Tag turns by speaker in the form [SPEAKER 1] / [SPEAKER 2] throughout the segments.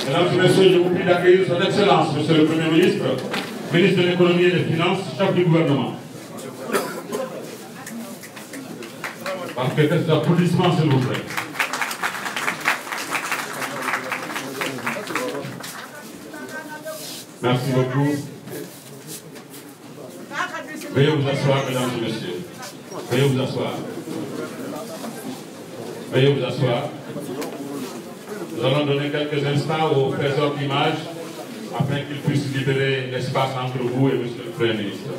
[SPEAKER 1] Mesdames et messieurs, je vous prie d'accueillir son Excellence, Monsieur le Premier ministre, ministre de l'économie et des finances, chef du gouvernement. Parce que quelques applaudissements, s'il vous plaît. Merci beaucoup. Veuillez vous asseoir, mesdames et messieurs. Veuillez vous asseoir. Veuillez vous asseoir. Nous allons donner quelques instants au trésor d'images afin qu'il puisse libérer l'espace entre vous et Monsieur le Premier ministre.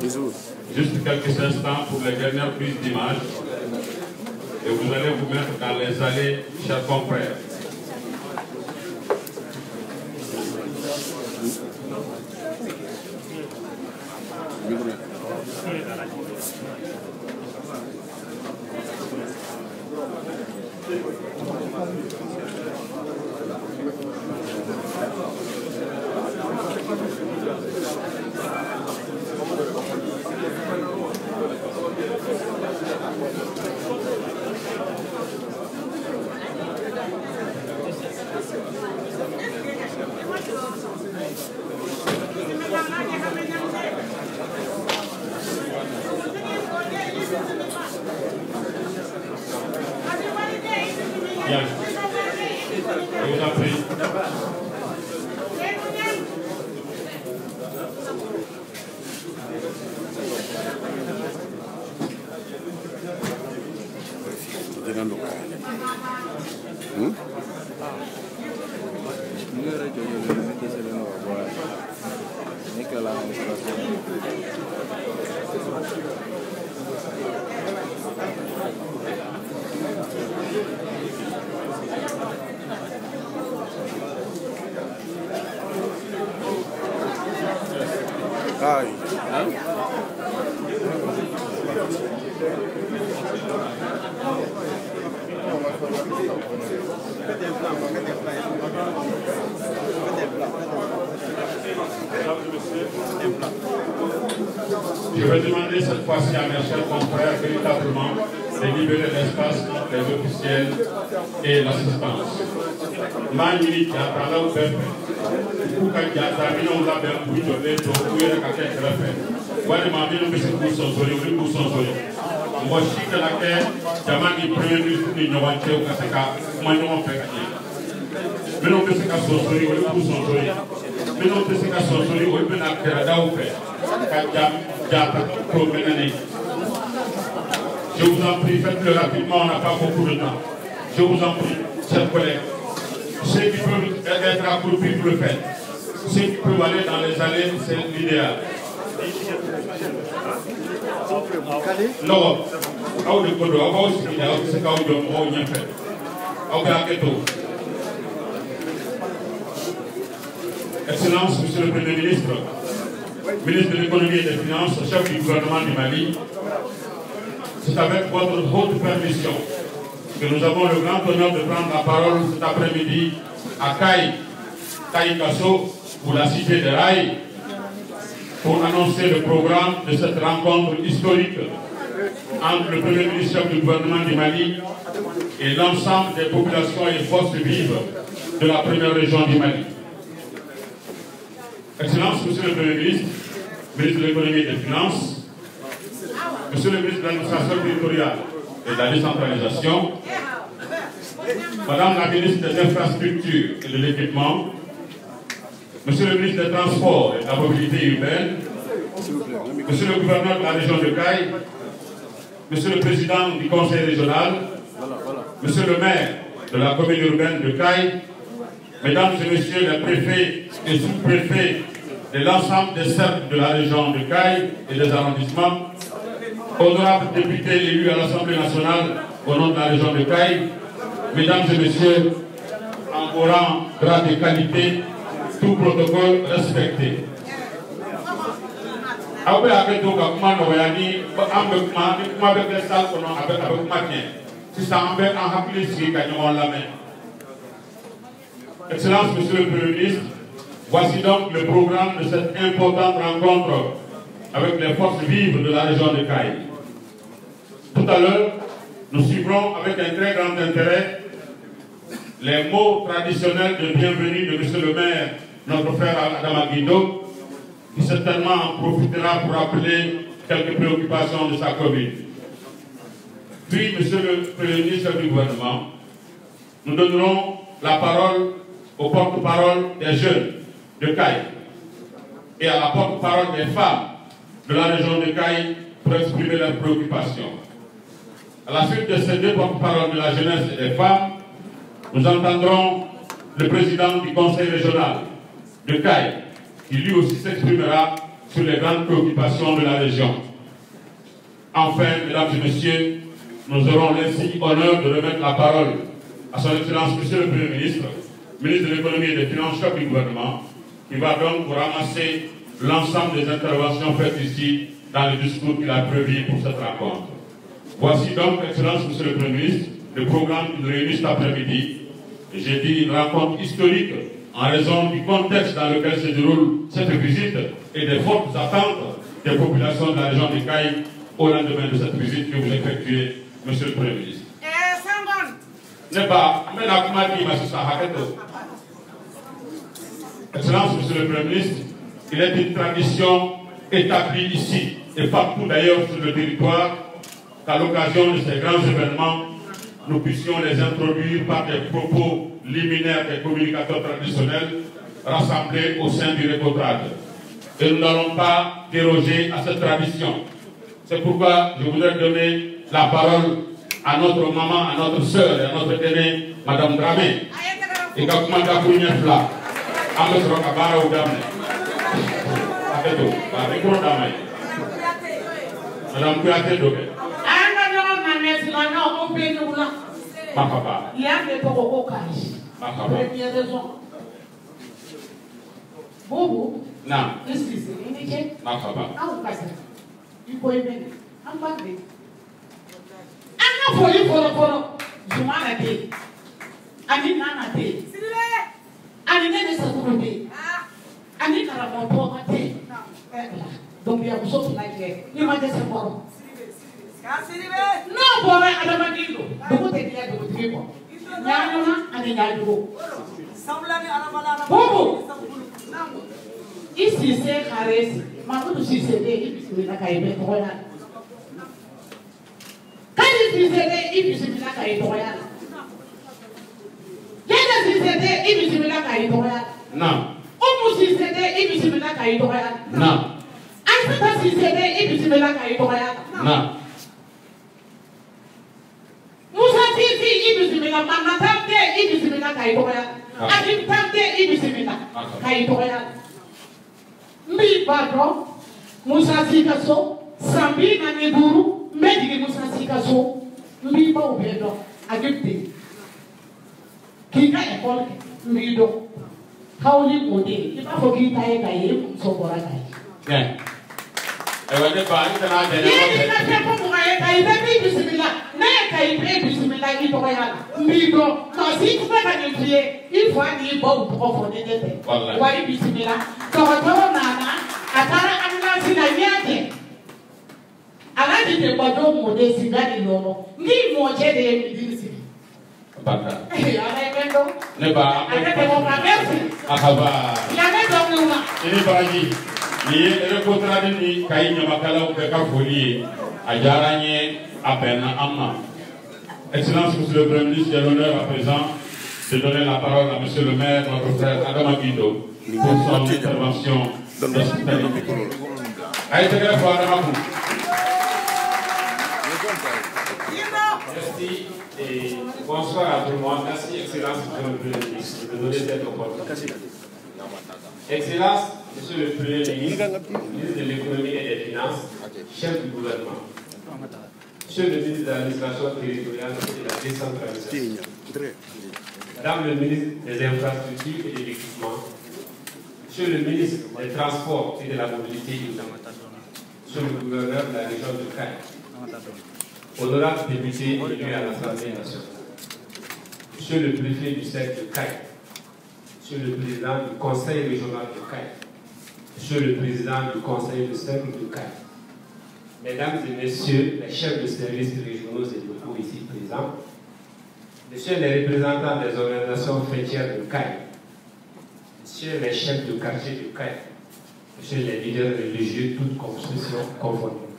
[SPEAKER 1] Juste quelques instants pour les dernières prises d'images. Et vous allez vous mettre dans les allées, chers confrères. Bien. Je vous en prie. Je vais demander cette fois-ci à mes chers confrères véritablement de libérer l'espace entre les officiels et l'assistance. Mani Yatala Open, Kuka Yatamino Label, Widoveto, Kaka Krefe. What am I doing with the Sonsori, Sonsori? Washington de la guerre, Jamani Premier ministre de Novancho Kasaka, Manon Pekani. Mais non, c'est qu'à Sonsori, ou Sonsori. Mais non, c'est qu'à Sonsori, ou bien à Kerada ou Pek. Je vous en prie, faites-le rapidement, on n'a pas beaucoup de temps. Je vous en prie, chers collègues. Ceux qui peuvent être accroupis pour le faire. Ceux qui peuvent aller dans les allées, c'est l'idéal. Non, Excellence, Monsieur le Premier ministre, ministre de l'économie et des finances, chef du gouvernement du Mali, c'est avec votre haute permission que nous avons le grand honneur de prendre la parole cet après-midi à Kaï Kasso, pour la cité de Rail pour annoncer le programme de cette rencontre historique entre le Premier ministre du gouvernement du Mali et l'ensemble des populations et forces vives de la première région du Mali. Excellence, Monsieur le Premier ministre, ministre de l'économie et des finances, Monsieur le ministre de l'administration territoriale et de la décentralisation, Madame la ministre des infrastructures et de l'équipement, Monsieur le ministre des Transports et de la mobilité urbaine, Monsieur le gouverneur de la région de Caille, Monsieur le président du conseil régional, Monsieur le maire de la commune urbaine de Caille, Mesdames et Messieurs les préfets et sous-préfets de l'ensemble des cercles de la région de Caille et des arrondissements, honorables députés élus à l'Assemblée nationale au nom de la région de Caille, Mesdames et Messieurs, en vos rangs, grades et qualités, tout protocole respecté. Excellence, Monsieur le Premier ministre, voici donc le programme de cette importante rencontre avec les forces vives de la région de Caille. Tout à l'heure, nous suivrons avec un très grand intérêt les mots traditionnels de bienvenue de Monsieur le maire, notre frère Adama Guido, qui certainement en profitera pour rappeler quelques préoccupations de sa commune. Puis, Monsieur le Premier ministre du gouvernement, nous donnerons la parole au porte-parole des jeunes de Caille et à la porte-parole des femmes de la région de Caille pour exprimer leurs préoccupations. À la suite de ces deux porte-paroles de la jeunesse et des femmes, nous entendrons le président du conseil régional de Caille, qui lui aussi s'exprimera sur les grandes préoccupations de la région. Enfin, mesdames et messieurs, nous aurons ainsi honneur de remettre la parole à son Excellence, Monsieur le Premier ministre, ministre de l'économie et des finances, chef du gouvernement, qui va donc vous ramasser l'ensemble des interventions faites ici dans le discours qu'il a prévu pour cette rencontre. Voici donc, Excellence, Monsieur le Premier ministre, le programme qui nous réunit cet après-midi. J'ai dit une rencontre historique en raison du contexte dans lequel se déroule cette visite et des fortes attentes des populations de la région de Caille au lendemain de cette visite que vous effectuez, Monsieur le Premier ministre. Excellence, Monsieur le Premier ministre, il est une tradition établie ici et partout d'ailleurs sur le territoire qu'à l'occasion de ces grands événements, nous puissions les introduire par des propos liminaires des communicateurs traditionnels rassemblés au sein du récoltage. Et nous n'allons pas déroger à cette tradition. C'est pourquoi je voudrais donner la parole à notre maman, à notre sœur et à notre aînée, Madame Dramé. Et quand vous m'avez là, à notre cabara ou Dramé. Madame Kouyaté Doké.
[SPEAKER 2] Il y a des première raison. Bobo,
[SPEAKER 1] non.
[SPEAKER 2] Qu'est-ce que c'est? Il est il faut aimer. Un bagage. Un folie pour Zumanate. Ani Nanate. Ani Nene Sakurute. Ani Karamoto Mate. Donc, il y a beaucoup de choses. Il m'a dit c'est bon. Non, pour Adama Guido. Beaucoup de gens de Guido. Nyanyama ani Nyanyugo. Bobo. Ici c'est caresse. Maman si c'est des ici na kaibe toya. Quand ici c'est des ici na kaibe toya. Quand ici c'est des ici na kaibe toya.
[SPEAKER 1] Non.
[SPEAKER 2] Omu si c'est des ici na kaibe toya.
[SPEAKER 1] Non.
[SPEAKER 2] Aïssa si c'est des ici na kaibe toya.
[SPEAKER 1] Non.
[SPEAKER 2] Musa titi ibisimila mama tamte ibisimila kaitoya adim tamte ibisimila kaitoya mbi badro Musa sikaso sambi na neburu medigi Musa sikaso mbi ba obedo agipte kika ekol mbi do hawli ode iba fogi taye kaye so bora kaye
[SPEAKER 1] bien e wade ba ita na de
[SPEAKER 2] na pe ko mo kaye kaye bisimila na il faut aller bon pour voilà bismillah atara amna sinanyate alaji te bodo mode sigani lono ni moje de midisi
[SPEAKER 1] baka
[SPEAKER 2] ala mendo
[SPEAKER 1] ne ba
[SPEAKER 2] akate mo merci
[SPEAKER 1] akaba
[SPEAKER 2] ya ne do numa
[SPEAKER 1] ini baji ni rekotradi ni kai nyamakala ko ka foli ajaranye apena amma Excellence Monsieur le Premier ministre, j'ai l'honneur à présent de donner la parole à Monsieur le maire, notre frère Adama Guindo, pour son intervention d'hospitalité.
[SPEAKER 3] Merci et bonsoir à tout le monde. Merci, Excellence, Monsieur le Premier ministre, de donner cette opportunité. Excellence, Monsieur le Premier ministre, ministre de l'Économie et des Finances, chef du gouvernement, Monsieur le ministre de l'Administration territoriale et de la décentralisation, Madame le ministre des Infrastructures et de l'Équipement, Monsieur le ministre des Transports et de la Mobilité urbaine, Monsieur le gouverneur de la région de Caille, honorable député élu à l'Assemblée nationale, Monsieur le préfet du cercle de Caille, Monsieur le président du conseil régional de Caille, Monsieur le président du conseil du cercle de Caille, Mesdames et Messieurs les chefs de services régionaux et locaux ici présents, Messieurs les représentants des organisations fêtières de Caille, Messieurs les chefs de quartier de Caille, Messieurs les leaders religieux, toutes confessions confondues,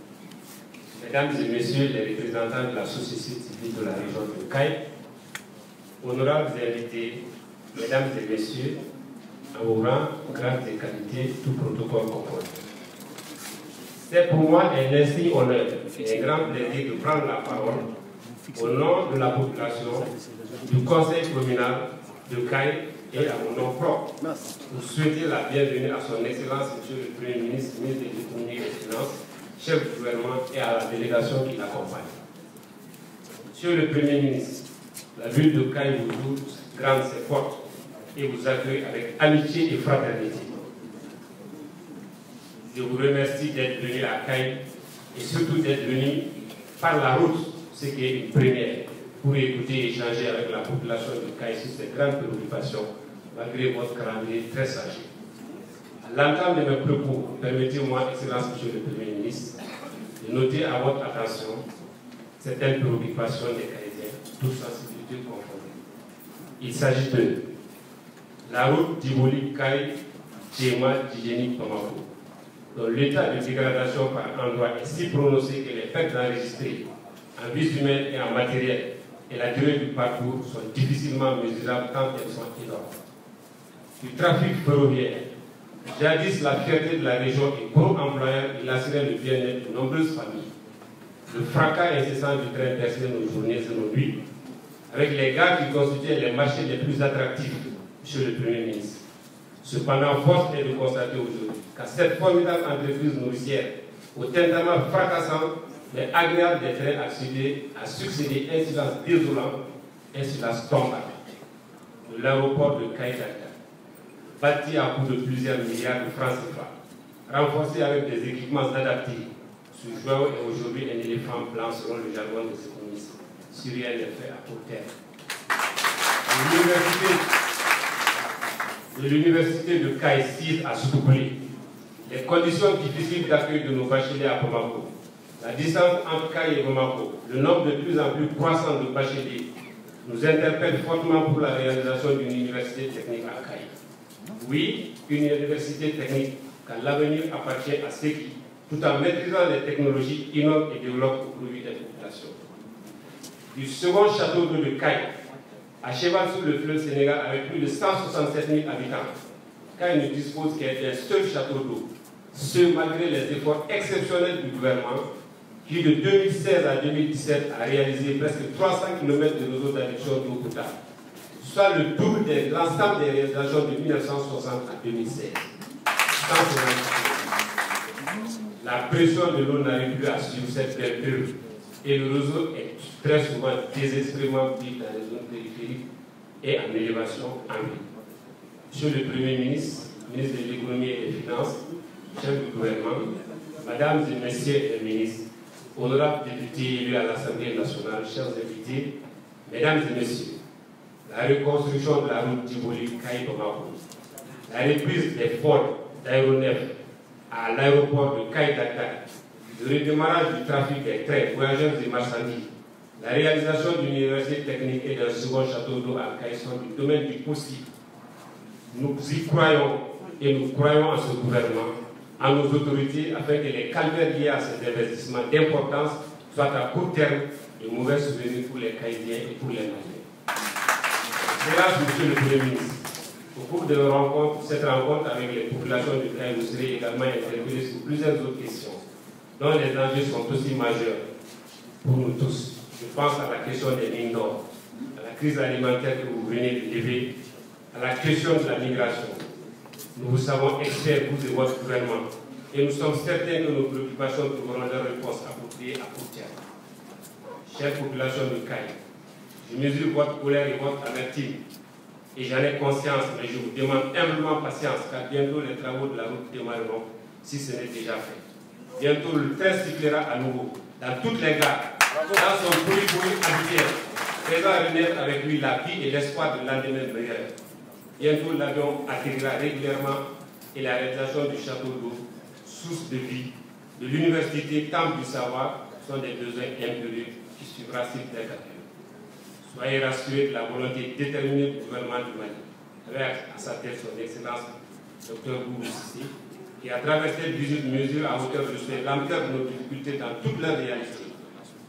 [SPEAKER 3] Mesdames et Messieurs les représentants de la société civile de la région de Caille, honorables invités, Mesdames et Messieurs, en vos rangs, grades et qualités, tout protocole confondu. C'est pour moi un insigne honneur et un grand plaisir de prendre la parole au nom de la population du conseil communal de Caille et à mon nom propre pour souhaiter la bienvenue à son Excellence Monsieur le Premier ministre, ministre de l'Économie et des Finances, chef du gouvernement et à la délégation qui l'accompagne. Monsieur le Premier ministre, la ville de Caille vous ouvre grandes ses portes et vous accueille avec amitié et fraternité. Je vous remercie d'être venu à Caille et surtout d'être venu par la route, ce qui est une première, pour écouter et échanger avec la population de Caille sur ces grandes préoccupations, malgré votre calendrier très sage. À l'entame de mes propos, permettez-moi, Excellence Monsieur le Premier ministre, de noter à votre attention certaines préoccupations des Caïdiens, toutes sensibilités confondues. Il s'agit de la route Diboli-Caille, Djema-Djigénie-Bamako, dont l'état de dégradation par endroit est si prononcé que les pertes enregistrées en vies humaines et en matériel et la durée du parcours sont difficilement mesurables tant elles sont énormes. Du trafic ferroviaire, jadis la fierté de la région et pro-employeur, il assurait le bien-être de nombreuses familles. Le fracas incessant du train perçait nos journées et nos nuits, avec les gares qui constituaient les marchés les plus attractifs, Monsieur le Premier ministre. Cependant, force est de constater aujourd'hui qu'à cette formidable entreprise nourricière, au tintement fracassant, mais agréable des trains a succédé un silence désolant, un silence tombant. De l'aéroport de Caïdaka, bâti à coût de plusieurs milliards de francs CFA, renforcé avec des équipements adaptés, ce joyau est aujourd'hui un éléphant blanc selon le jargon des économistes. Si rien n'est fait à court terme. L'université de Caille a soufflé. Les conditions difficiles d'accueil de nos bacheliers à Bamako, la distance entre Caille et Bamako, le nombre de plus en plus croissant de bacheliers nous interpellent fortement pour la réalisation d'une université technique à Caille. Oui, une université technique, car l'avenir appartient à ceux qui, tout en maîtrisant les technologies, innovent et développent au profit des populations. Du second château d'eau de Caille, à cheval sur le fleuve Sénégal avec plus de 167 000 habitants, Caille ne dispose qu'un seul château d'eau, ce malgré les efforts exceptionnels du gouvernement qui de 2016 à 2017 a réalisé presque 300 km de réseau d'adduction d'eau potable, soit le double de l'ensemble des réalisations de 1960 à 2016. La pression de l'eau n'arrive plus à suivre cette période et le réseau est très souvent désespérément pris dans les zones périphériques et en élévation en ville. Monsieur le Premier ministre, ministre de l'Économie et des Finances, chef du gouvernement, Mesdames et Messieurs les ministres, honorables députés élus à l'Assemblée nationale, chers invités, mesdames et messieurs, la reconstruction de la route Djibouti-Kaï-Bamako, la reprise des vols d'aéronefs à l'aéroport de Kaï-Dakar, le redémarrage du trafic des trains, voyageurs et marchandises, la réalisation d'une université technique et d'un second château d'eau à Kaï sont du domaine du possible. Nous y croyons et nous croyons en ce gouvernement, en nos autorités, afin que les calvaires liés à ces investissements d'importance soient à court terme de mauvais souvenirs pour les Caïdiens et pour les Maliens. Grâce, Monsieur le Premier ministre, au cours de cette rencontre avec les populations du Caï, vous serez également interpellés sur plusieurs autres questions, dont les enjeux sont aussi majeurs pour nous tous. Je pense à la question des mines d'or, à la crise alimentaire que vous venez de lever, à la question de la migration. Nous vous savons experts, vous et votre gouvernement, et nous sommes certains que nos préoccupations trouveront leur réponse appropriée à court terme. Chère population du Caï, je mesure votre colère et votre amertume, et j'en ai conscience, mais je vous demande humblement patience, car bientôt les travaux de la route démarreront, si ce n'est déjà fait. Bientôt le train circulera à nouveau, dans toutes les gares, dans son polypolie habituel, faisant renaître avec lui la vie et l'espoir de lendemain meilleur. Bientôt l'avion atterrira régulièrement et la réalisation du château d'eau, source de vie, de l'université, temple du savoir, sont des besoins impérieux qui suivra s'il est atteint. Soyez rassurés de la volonté déterminée du gouvernement du Mali, avec à sa tête son Excellence Dr Boubou Sissi, qui à travers cette visite mesure à hauteur de souhait l'ampleur de nos difficultés dans toute leur réalité.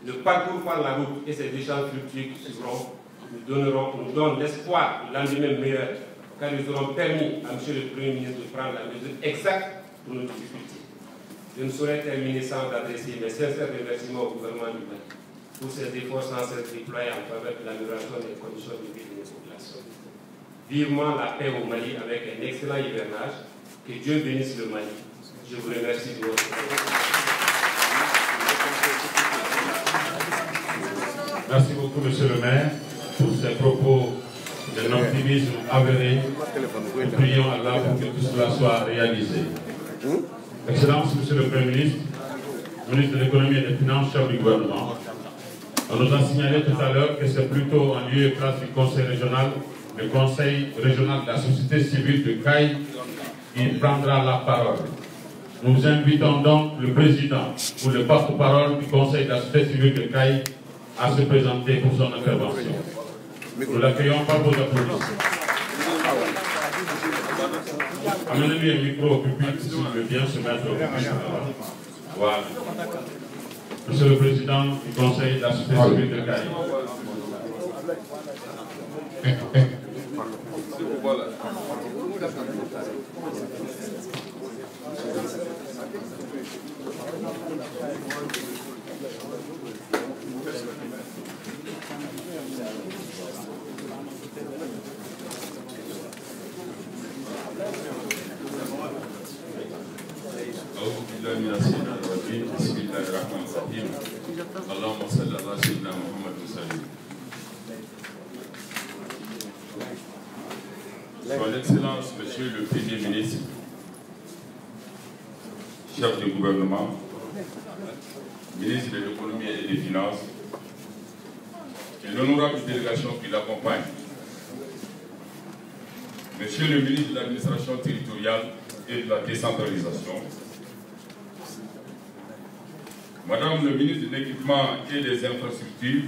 [SPEAKER 3] Le parcours par la route et ses échanges fructueux qui suivront nous donnent l'espoir de lendemain meilleur, car ils auront permis à M. le Premier ministre de prendre la mesure exacte pour nos difficultés. Je ne saurais terminer sans adresser mes sincères remerciements au gouvernement du Mali pour ses efforts sans cesse déployés en faveur de l'amélioration des conditions de vie de nos populations. Vivement la paix au Mali avec un excellent hivernage. Que Dieu bénisse le Mali. Je vous remercie de votre attention.
[SPEAKER 1] Merci beaucoup, Monsieur le maire, pour ces propos d'un optimisme avéré. Nous prions Allah pour que tout cela soit réalisé. Excellence, Monsieur le Premier ministre, ministre de l'économie et des finances, chef du gouvernement. On nous a signalé tout à l'heure que c'est plutôt en lieu et place du Conseil régional, le Conseil régional de la société civile de Caï, qui prendra la parole. Nous invitons donc le président ou le porte-parole du Conseil de la société civile de Caï à se présenter pour son intervention. Nous l'accueillons par vos applaudissements. Amenez-lui un micro au public s'il veut bien se mettre au public. Voilà. Monsieur le président du Conseil de la société civile de Caï.
[SPEAKER 4] Son Excellence, Monsieur le Premier ministre, chef du gouvernement, ministre de l'économie et des finances, et l'honorable délégation qui l'accompagne, Monsieur le ministre de l'administration territoriale et de la décentralisation, Madame le ministre de l'équipement et des infrastructures,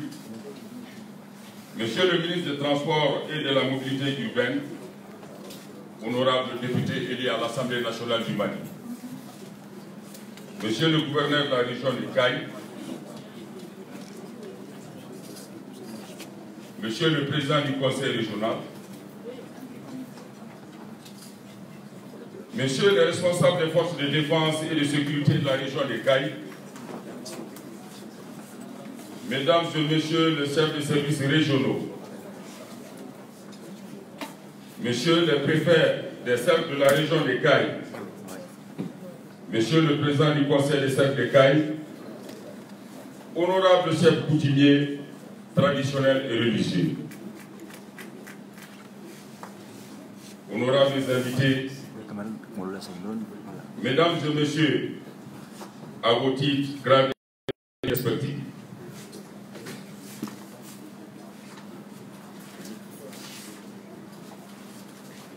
[SPEAKER 4] Monsieur le ministre des Transports et de la mobilité urbaine, honorable député élu à l'Assemblée nationale du Mali, Monsieur le gouverneur de la région de Caï, Monsieur le président du conseil régional, Messieurs les responsables des forces de défense et de sécurité de la région de Caï, Mesdames et Messieurs les chefs de services régionaux, Messieurs les préfets des cercles de la région de Caï, Monsieur le président du conseil des cercles de Caï, honorables chefs coutumiers, traditionnels et religieux, honorables invités, Mesdames et Messieurs, à vos titres, grades et respectives.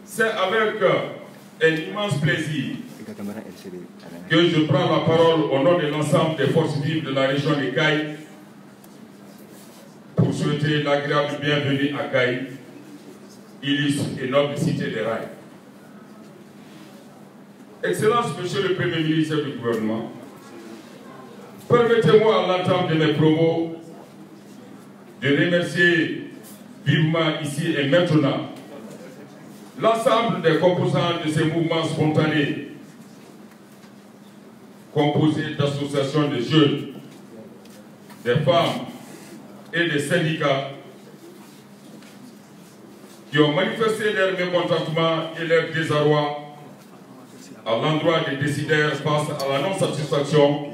[SPEAKER 4] C'est avec un immense plaisir que je prends la parole au nom de l'ensemble des forces vives de la région de Caille pour souhaiter l'agréable bienvenue à Caille, illustre et noble cité des rails. Excellence, Monsieur le Premier ministre du gouvernement, permettez-moi à l'entame de mes propos de remercier vivement ici et maintenant l'ensemble des composants de ces mouvements spontanés composés d'associations de jeunes, des femmes et des syndicats qui ont manifesté leur mécontentement et leur désarroi à l'endroit des décideurs face à la non-satisfaction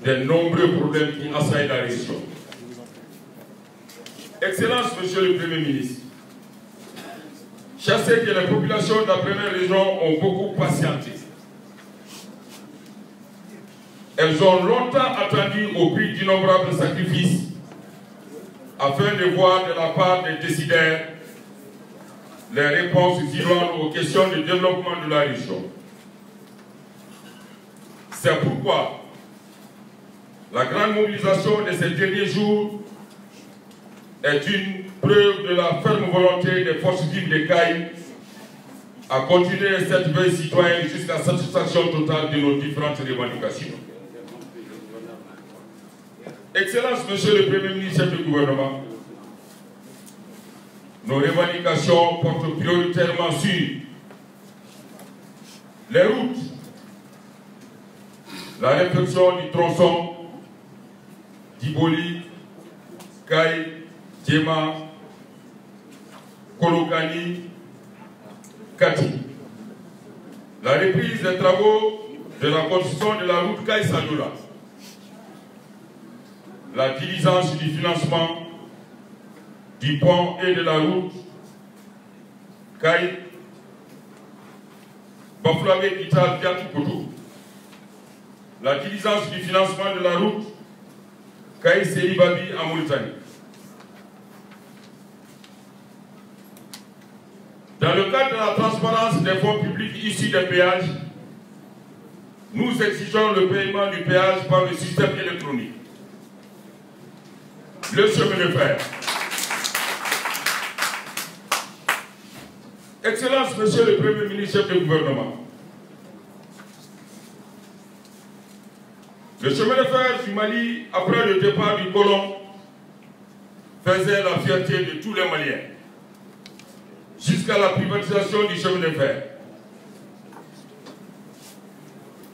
[SPEAKER 4] des nombreux problèmes qui assaillent la région. Excellence, Monsieur le Premier ministre, je sais que les populations de la première région ont beaucoup patienté. Elles ont longtemps attendu au prix d'innombrables sacrifices afin de voir de la part des décideurs les réponses idoines aux questions de développement de la région. C'est pourquoi la grande mobilisation de ces derniers jours est une preuve de la ferme volonté des forces vives de Caille à continuer cette veille citoyenne jusqu'à la satisfaction totale de nos différentes revendications. Excellence, Monsieur le Premier ministre du gouvernement, nos revendications portent prioritairement sur les routes, la réflexion du tronçon d'Iboli, Caille, Djema, Kolokani, Kati. La reprise des travaux de la construction de la route Caille-Sadoula. La diligence du financement du pont et de la route Caille, Bafoulamé, Kital, Diatoukoudou. La diligence du financement de la route Caille-Séribabi en Mauritanie. Dans le cadre de la transparence des fonds publics issus des péages, nous exigeons le paiement du péage par le système électronique. Le chemin de fer. Excellence, Monsieur le Premier ministre du gouvernement, le chemin de fer du Mali, après le départ du colon, faisait la fierté de tous les Maliens, jusqu'à la privatisation du chemin de fer.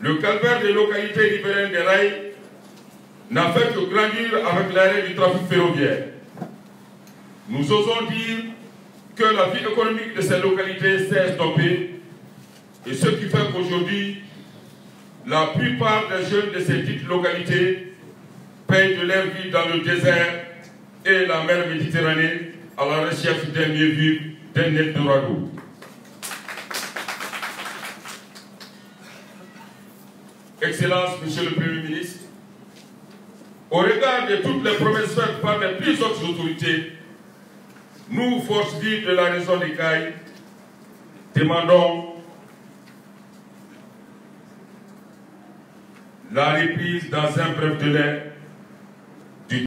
[SPEAKER 4] Le calvaire des localités riveraines des rails n'a fait que grandir avec l'arrêt du trafic ferroviaire. Nous osons dire que la vie économique de ces localités s'est estompée, et ce qui fait qu'aujourd'hui, la plupart des jeunes de ces dites localités payent de leur vie dans le désert et la mer Méditerranée à la recherche d'un mieux vivre, d'un Eldorado. Excellence, Monsieur le Premier ministre, au regard de toutes les promesses faites par les plus hautes autorités, nous, forces vives de la région de Caille, demandons la reprise dans un bref délai du...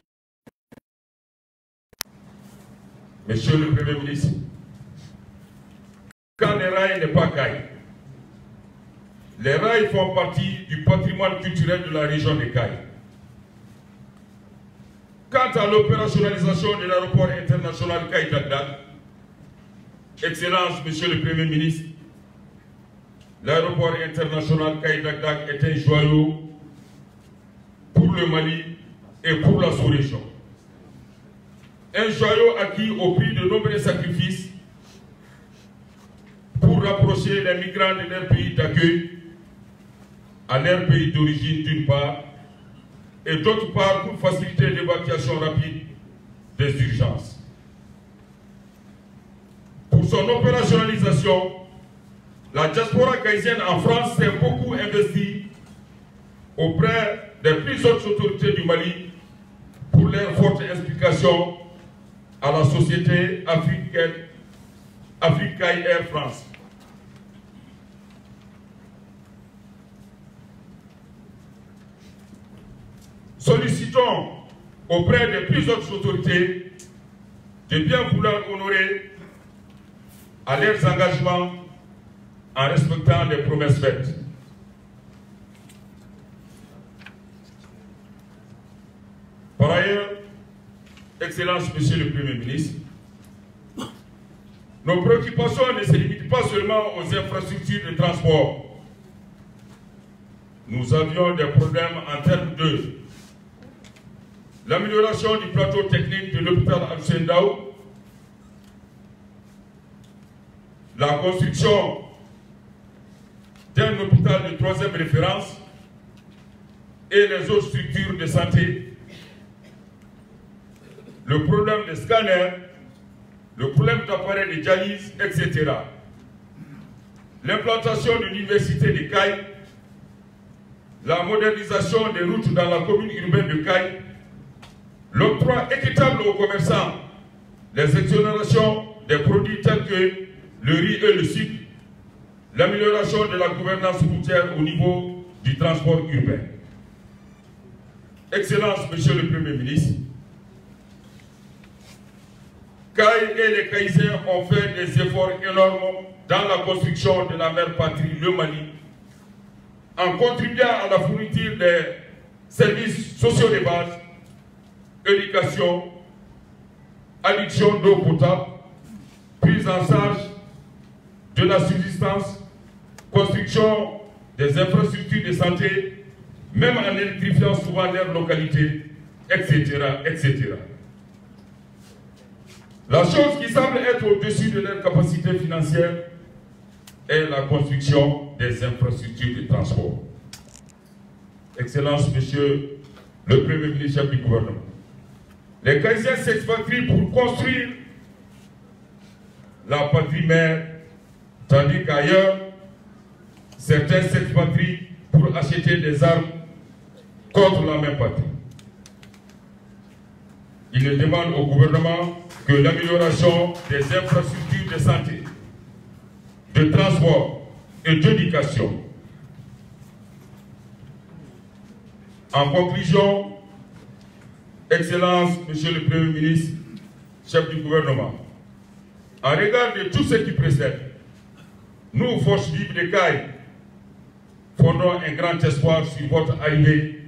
[SPEAKER 4] Monsieur le Premier ministre, quand les rails n'est pas Caille, les rails font partie du patrimoine culturel de la région de Caille. Quant à l'opérationnalisation de l'aéroport international Caille-Dagdag, Excellence, Monsieur le Premier ministre, l'aéroport international Caille-Dagdag est un joyau pour le Mali et pour la sous-région. Un joyau acquis au prix de nombreux sacrifices pour rapprocher les migrants de leur pays d'accueil à leur pays d'origine d'une part, et d'autre part pour faciliter l'évacuation rapide des urgences. Pour son opérationnalisation, la diaspora caïsienne en France s'est beaucoup investie auprès des plus hautes autorités du Mali pour leur forte implication à la société africaine Africaï Air France. Sollicitons auprès des plus hautes autorités de bien vouloir honorer à leurs engagements en respectant les promesses faites. Par ailleurs, Excellence, Monsieur le Premier ministre, nos préoccupations ne se limitent pas seulement aux infrastructures de transport. Nous avions des problèmes en termes de l'amélioration du plateau technique de l'hôpital Al-Sendaou, la construction d'un hôpital de 3e référence et les autres structures de santé, le problème des scanners, le problème d'appareils de dialyse, etc. L'implantation de l'université de Caille, la modernisation des routes dans la commune urbaine de Caille, l'octroi équitable aux commerçants, les exonérations des produits tels que le riz et le sucre, l'amélioration de la gouvernance routière au niveau du transport urbain. Excellence, Monsieur le Premier ministre, Caille et les Caïsiens ont fait des efforts énormes dans la construction de la mère patrie, le Mali, en contribuant à la fourniture des services sociaux de base, éducation, adduction d'eau potable, prise en charge de la subsistance, construction des infrastructures de santé, même en électrifiant souvent leur localité, etc., etc. La chose qui semble être au-dessus de leur capacité financière est la construction des infrastructures de transport. Excellence, Monsieur le Premier ministre chef du gouvernement, les Caïsiens s'expatrient pour construire la patrie mère, tandis qu'ailleurs, certains s'expatrient pour acheter des armes contre la même patrie. Il demande au gouvernement que l'amélioration des infrastructures de santé, de transport et d'éducation. En conclusion, Excellence, Monsieur le Premier ministre, chef du gouvernement, en regard de tout ce qui précède, nous, forces vives de Caille, fondons un grand espoir sur votre arrivée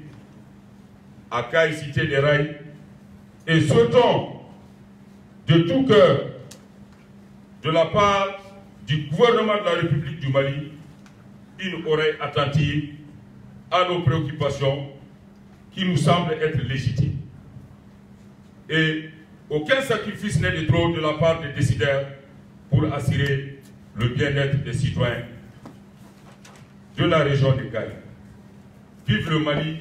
[SPEAKER 4] à Caille, cité des rails, et souhaitons de tout cœur, de la part du gouvernement de la République du Mali, une oreille attentive à nos préoccupations qui nous semblent être légitimes. Et aucun sacrifice n'est de trop de la part des décideurs pour assurer le bien-être des citoyens de la région de Caille. Vive le Mali,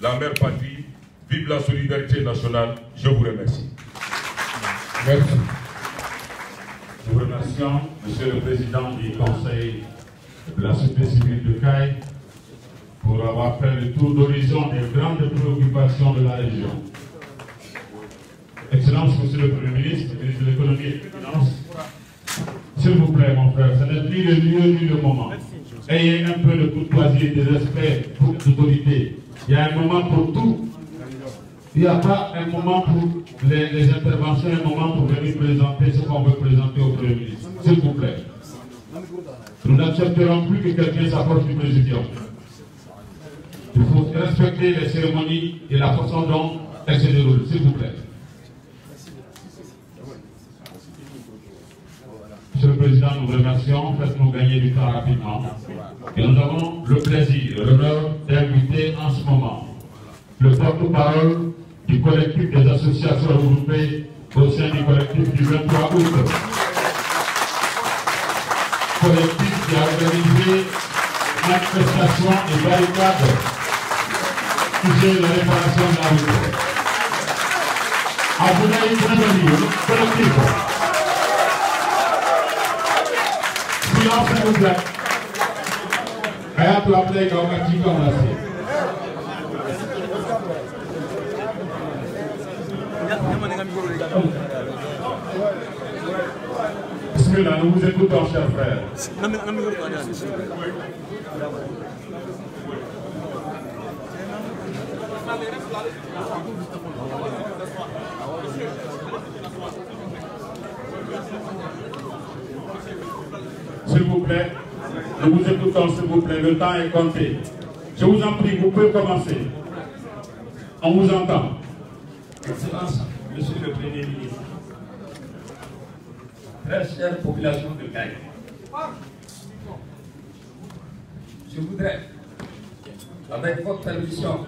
[SPEAKER 4] la mère patrie, vive la solidarité nationale. Je vous remercie.
[SPEAKER 1] Merci. Nous remercions Monsieur le Président du Conseil de la Société civile de Caille pour avoir fait le tour d'horizon des grandes préoccupations de la région. Excellence, Monsieur le Premier ministre, ministre de l'Économie et des Finances, s'il vous plaît, mon frère, ce n'est ni le lieu ni le moment. Ayez un peu de courtoisie et de respect pour les autorités. Il y a un moment pour tout. Il n'y a pas un moment pour les interventions, un moment pour venir présenter ce qu'on veut présenter au Premier ministre. S'il vous plaît. Nous n'accepterons plus que quelqu'un s'approche du président. Il faut respecter les cérémonies et la façon dont elles se déroulent. S'il vous plaît. Monsieur le Président, nous vous remercions. Faites-nous gagner du temps rapidement. Et nous avons le plaisir, l'honneur d'inviter en ce moment le porte-parole du collectif des associations regroupées au sein du collectif du 23 août. Collectif qui a organisé manifestation et barricade sujet la réparation de la route. Abdoulaye Boubali, collectif. Silence s'il vous plaît. Ayatou Abdoulaye Gaouati, comme on l'a fait. Bismillah, nous vous écoutons, chers frères. S'il vous plaît, nous vous écoutons, s'il vous plaît, le temps est compté. Je vous en prie, vous pouvez commencer. On vous entend.
[SPEAKER 5] Excellence, Monsieur le Premier ministre, très chère population de Gaï, je voudrais, avec votre permission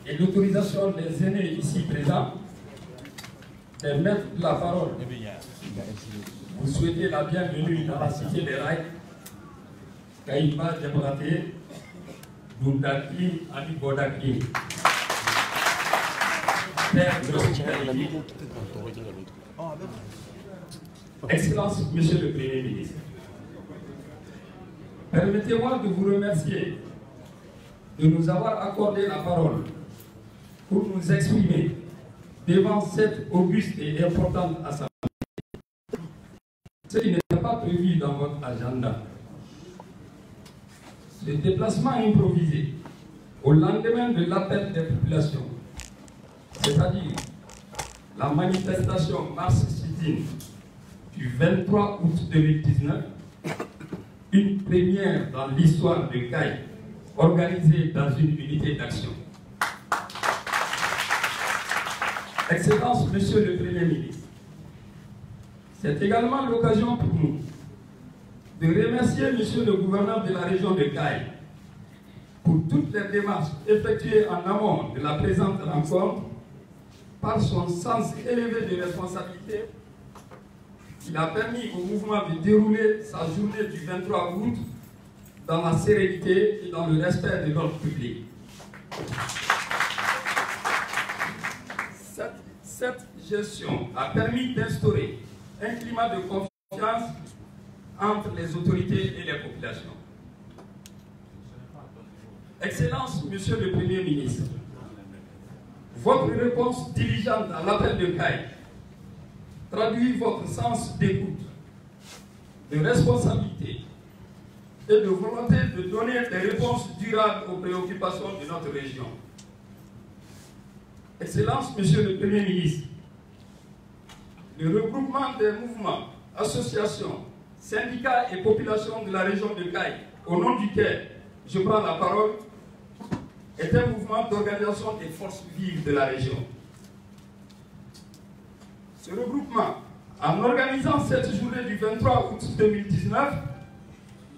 [SPEAKER 5] et l'autorisation des aînés ici présents, permettre la parole. Vous souhaitez la bienvenue dans la cité des rails, Kaïba Djabrate, Doudaki, Ami Bodaki. Excellence, Monsieur le Premier ministre, permettez-moi de vous remercier de nous avoir accordé la parole pour nous exprimer devant cette auguste et importante assemblée. Ce qui n'était pas prévu dans votre agenda. Ce déplacement improvisé au lendemain de l'appel des populations, c'est-à-dire la manifestation Mars Sit-in du 23 août 2019, une première dans l'histoire de CAI, organisée dans une unité d'action. Excellence, Monsieur le Premier ministre, c'est également l'occasion pour nous de remercier Monsieur le gouverneur de la région de CAI pour toutes les démarches effectuées en amont de la présente rencontre, par son sens élevé de responsabilité. Il a permis au mouvement de dérouler sa journée du 23 août dans la sérénité et dans le respect de l'ordre public. Cette gestion a permis d'instaurer un climat de confiance entre les autorités et les populations. Excellence, Monsieur le Premier ministre, votre réponse diligente à l'appel de CAI traduit votre sens d'écoute, de responsabilité et de volonté de donner des réponses durables aux préoccupations de notre région. Excellence, Monsieur le Premier ministre, le regroupement des mouvements, associations, syndicats et populations de la région de CAI, au nom duquel je prends la parole, est un mouvement d'organisation des forces vives de la région. Ce regroupement, en organisant cette journée du 23 août 2019,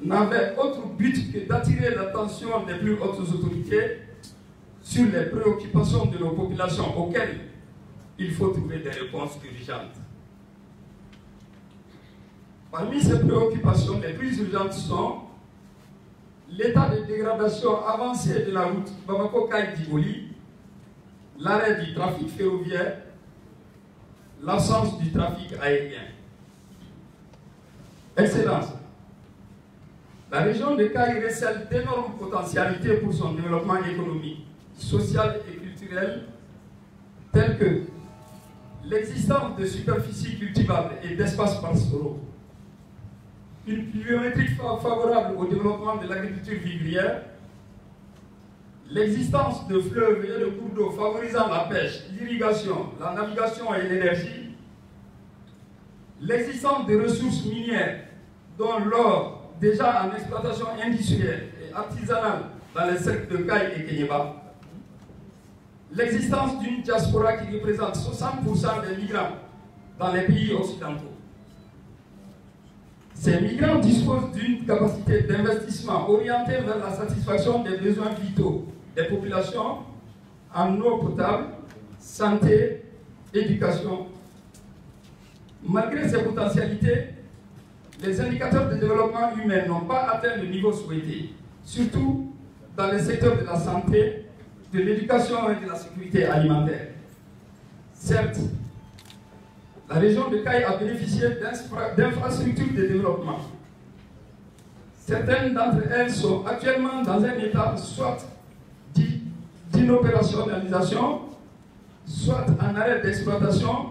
[SPEAKER 5] n'avait autre but que d'attirer l'attention des plus hautes autorités sur les préoccupations de nos populations auxquelles il faut trouver des réponses urgentes. Parmi ces préoccupations, les plus urgentes sont l'état de dégradation avancée de la route Bamako-Kaï-Diboli, l'arrêt du trafic ferroviaire, l'absence du trafic aérien. Excellence, la région de CAI recèle d'énormes potentialités pour son développement économique, social et culturel, tels que l'existence de superficies cultivables et d'espaces pastoraux, une pluviométrie favorable au développement de l'agriculture vivrière, l'existence de fleuves et de cours d'eau favorisant la pêche, l'irrigation, la navigation et l'énergie, l'existence de ressources minières dont l'or déjà en exploitation industrielle et artisanale dans les cercles de CAI et Kenyeba, l'existence d'une diaspora qui représente 60% des migrants dans les pays occidentaux. Ces migrants disposent d'une capacité d'investissement orientée vers la satisfaction des besoins vitaux des populations en eau potable, santé, éducation. Malgré ces potentialités, les indicateurs de développement humain n'ont pas atteint le niveau souhaité, surtout dans les secteurs de la santé, de l'éducation et de la sécurité alimentaire. Certes, la région de CAI a bénéficié d'infrastructures de développement. Certaines d'entre elles sont actuellement dans un état soit d'inopérationnalisation, soit en arrêt d'exploitation.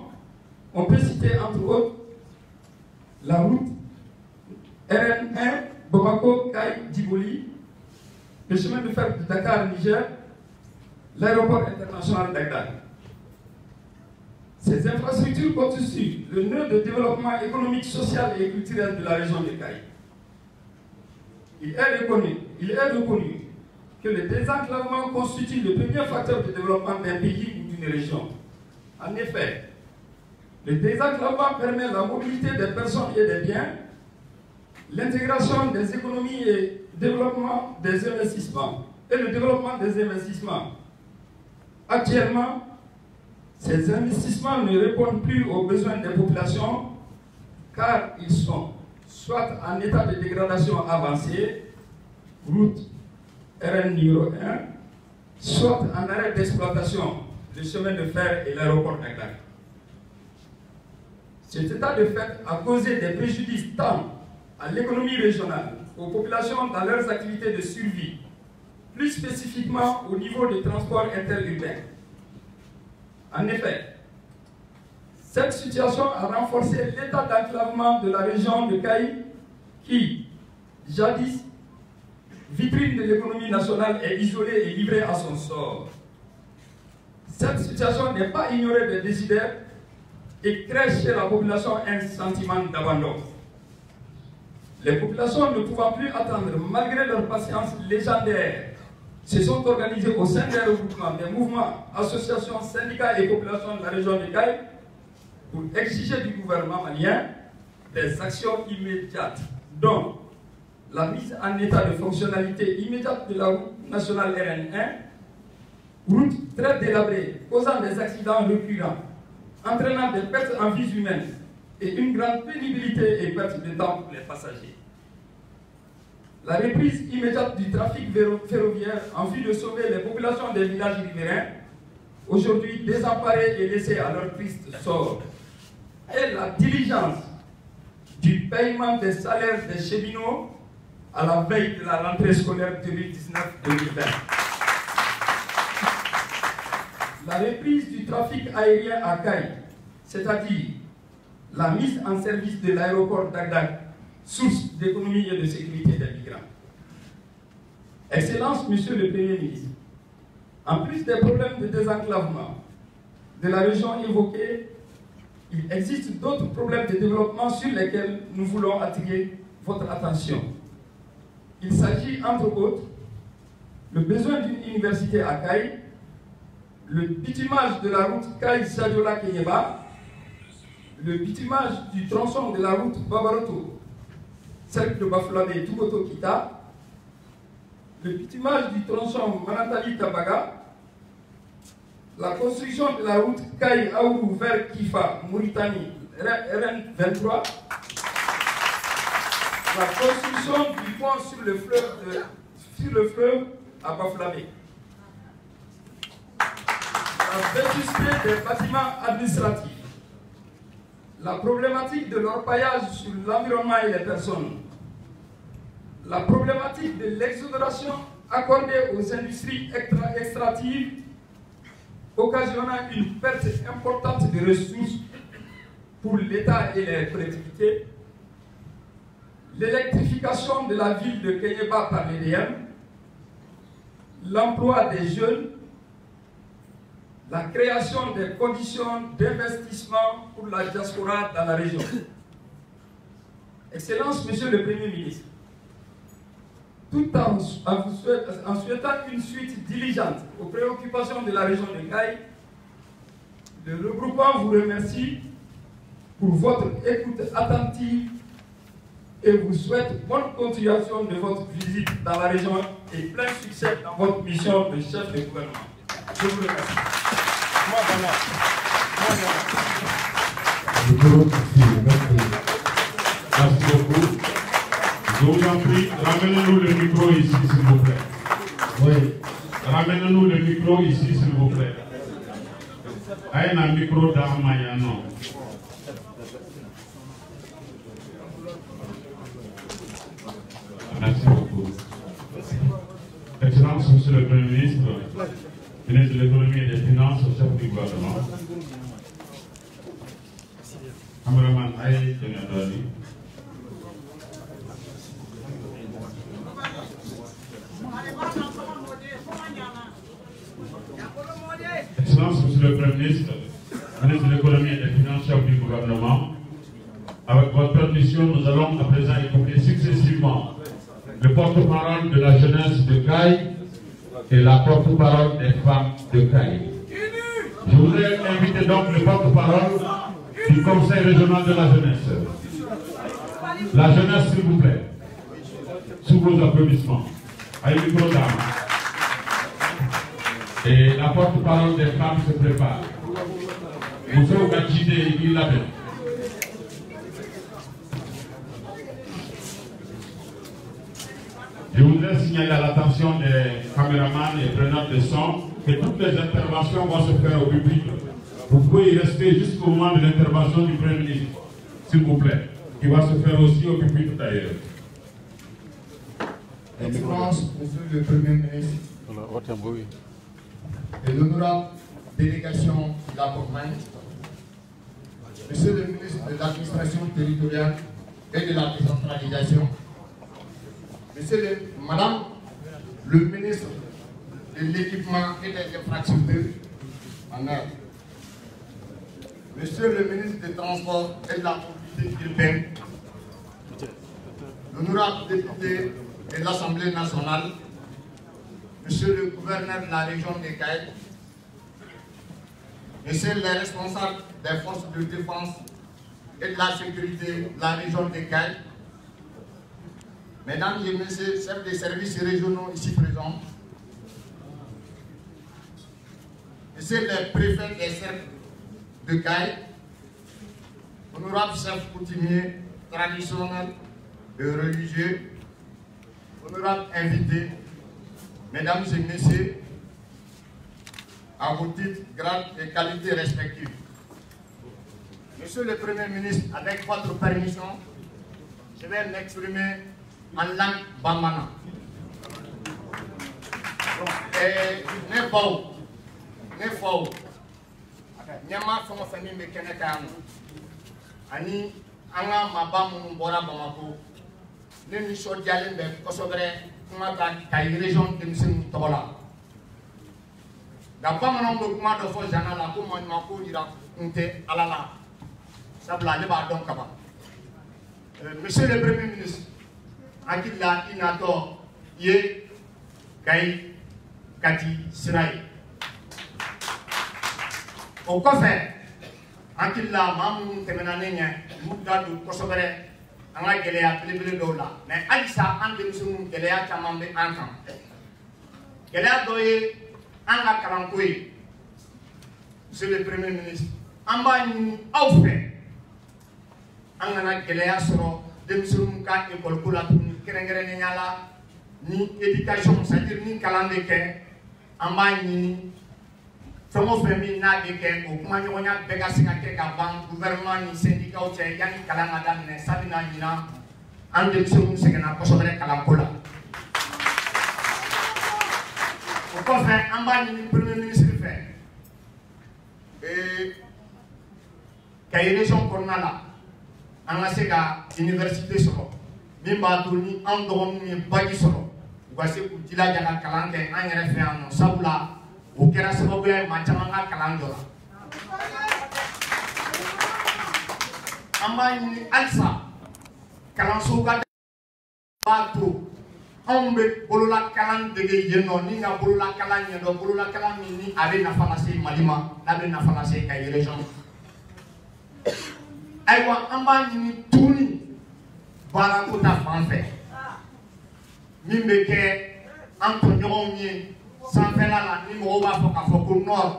[SPEAKER 5] On peut citer entre autres la route RN1 Bamako-Kaï-Djiboli, le chemin de fer de Dakar-Niger, l'aéroport international d'Agdad. Ces infrastructures constituent le nœud de développement économique, social et culturel de la région de Kaï. Il est reconnu que le désenclavement constitue le premier facteur de développement d'un pays ou d'une région. En effet, le désenclavement permet la mobilité des personnes et des biens, l'intégration des économies et le développement des investissements. Actuellement, ces investissements ne répondent plus aux besoins des populations car ils sont soit en état de dégradation avancée, route RN numéro 1, soit en arrêt d'exploitation, le chemin de fer et l'aéroport d'Agdad. Cet état de fait a causé des préjudices tant à l'économie régionale, aux populations dans leurs activités de survie, plus spécifiquement au niveau des transports interurbains. En effet, cette situation a renforcé l'état d'enclavement de la région de Kaï qui, jadis, vitrine de l'économie nationale, est isolée et livrée à son sort. Cette situation n'est pas ignorée des décideurs et crée chez la population un sentiment d'abandon. Les populations ne pouvant plus attendre, malgré leur patience légendaire, se sont organisées au sein des regroupements, des mouvements, associations, syndicats et populations de la région de Kaï pour exiger du gouvernement malien des actions immédiates, dont la mise en état de fonctionnalité immédiate de la route nationale RN1, route très délabrée, causant des accidents récurrents, entraînant des pertes en vies humaines et une grande pénibilité et perte de temps pour les passagers. La reprise immédiate du trafic ferroviaire en vue de sauver les populations des villages riverains, aujourd'hui désemparées et laissées à leur triste sort, et la diligence du paiement des salaires des cheminots à la veille de la rentrée scolaire 2019-2020. La reprise du trafic aérien à Kaï, c'est-à-dire la mise en service de l'aéroport d'Agdad, source d'économie et de sécurité des migrants. Excellence, Monsieur le Premier ministre, en plus des problèmes de désenclavement de la région évoquée, il existe d'autres problèmes de développement sur lesquels nous voulons attirer votre attention. Il s'agit, entre autres, le besoin d'une université à Kaï, le bitumage de la route Kaï-Sadiola-Kenyeba, le bitumage du tronçon de la route Babaroto, cercle de Bafoulamé, Tougoto-Kita, le bitumage du tronçon Manantali-Tabaga, la construction de la route Kaï-Aourou vers Kifa, Mauritanie, RN23, la construction du pont sur le fleuve à Bafoulamé, la vétusté des bâtiments administratifs, la problématique de l'orpaillage sur l'environnement et les personnes, la problématique de l'exonération accordée aux industries extractives, occasionnant une perte importante de ressources pour l'État et les collectivités, l'électrification de la ville de Kenyeba par l'EDM, l'emploi des jeunes, la création des conditions d'investissement pour la diaspora dans la région. Excellence, Monsieur le Premier ministre, tout en souhaitant une suite diligente aux préoccupations de la région de Kaï, le regroupement vous remercie pour votre écoute attentive et vous souhaite bonne continuation de votre visite dans la région et plein succès dans votre mission de chef de gouvernement. Je vous remercie.
[SPEAKER 1] Merci beaucoup. Je vous en prie, ramenez-nous le micro ici, s'il vous plaît. Oui. Ramenez-nous le micro ici, s'il vous plaît. Aïe, un micro d'Amaya, non. Merci beaucoup. Excellence, Monsieur le Premier ministre, ministre de l'économie et des finances, au chef du gouvernement. Cameraman Aïe Tengadoni. Excellence, Monsieur le Premier ministre de l'économie et des finances, chef du gouvernement, avec votre permission, nous allons à présent écouter successivement le porte-parole de la jeunesse de Caille et la porte-parole des femmes de Caille. Je voudrais inviter donc le porte-parole du Conseil régional de la jeunesse. La jeunesse, s'il vous plaît, sous vos applaudissements. Avec le programme. Et la porte-parole des femmes se prépare. Monsieur Ogachide, il l'avait. Je voudrais signaler à l'attention des caméramans et preneurs de son que toutes les interventions vont se faire au public. Vous pouvez y rester jusqu'au moment de l'intervention du Premier ministre, s'il vous plaît, qui va se faire aussi au public d'ailleurs.
[SPEAKER 6] Excellence, Monsieur le Premier ministre, et l'honorable délégation de la campagne, Monsieur le ministre de l'administration territoriale et de la décentralisation, Madame le ministre de l'équipement et des infrastructures en air, Monsieur le ministre des Transports et de la mobilité urbaine, l'honorable député de l'Assemblée nationale, Monsieur le gouverneur de la région de Caille, Monsieur les responsables des forces de défense et de la sécurité de la région de Caille, Mesdames et Messieurs, chefs des services régionaux ici présents, Messieurs les préfets des cercles de Caille, honorables chefs coutumiers traditionnels et religieux, honorables invités, Mesdames et Messieurs, à vos titres, grades et qualités respectives. Monsieur le Premier ministre, avec votre permission, je vais m'exprimer en langue bambana. Ne fao, nyama fama fami me kene kanu. Ani anga mabamu bora bamako. Ne ni so dialen be kosobre kuma ta région de Missing Tola. Da bamana ndo kuma do fo jana la ko mo ma ko dira nte alala. Sabla ne ba don kaba. Monsieur le Premier ministre, Akila Inato Ye Kai Kati Sirai. Au café, Akila Mamou Temenanenya, Moudadou Kosobere, Anga Gelea Plébele Dola, mais Alissa Andemsum Gelea Tamambe Ankan. Gelea Doye Anga Kalankoui, Monsieur le Premier ministre, Amba Ni Aufé, Anga Gelea Soro, Demsum Ka École Koulatou. Ni éducation, c'est-à-dire ni calendrier, en bas ni Tomo Femi n'a que au Kumanonia Begasinake Gaban, gouvernement ni syndicat ou Yanni Kalamadan, Sabina Nina, en dessous, c'est qu'on a posé Kalakola. Au contraire, en bas ni Premier ministre fait. Et Kaye région Cornala, en la Sega, université solo. Mimba Touni, Andoroni, Bagisoro, voici pour Tila Jana Kalante, un référent, Sabula, ou Kerasaboué, Machamanga Kalandola. Amani Alsa, Kalansoga, Bato, Ombe, Bolula Kalan de Yeno, Nina Bolula Kalan, Yeno, Bolula Kalan, Ni, Arena Fanase, Malima, Nabena Fanase, Kaye région. Aïwa, Amani Touni. Barakuta fanfɛ min bɛ kɛ an tɔɲɔgɔnw ye sanfɛla la ni mɔgɔw b'a fɔ k'a fɔ ko nord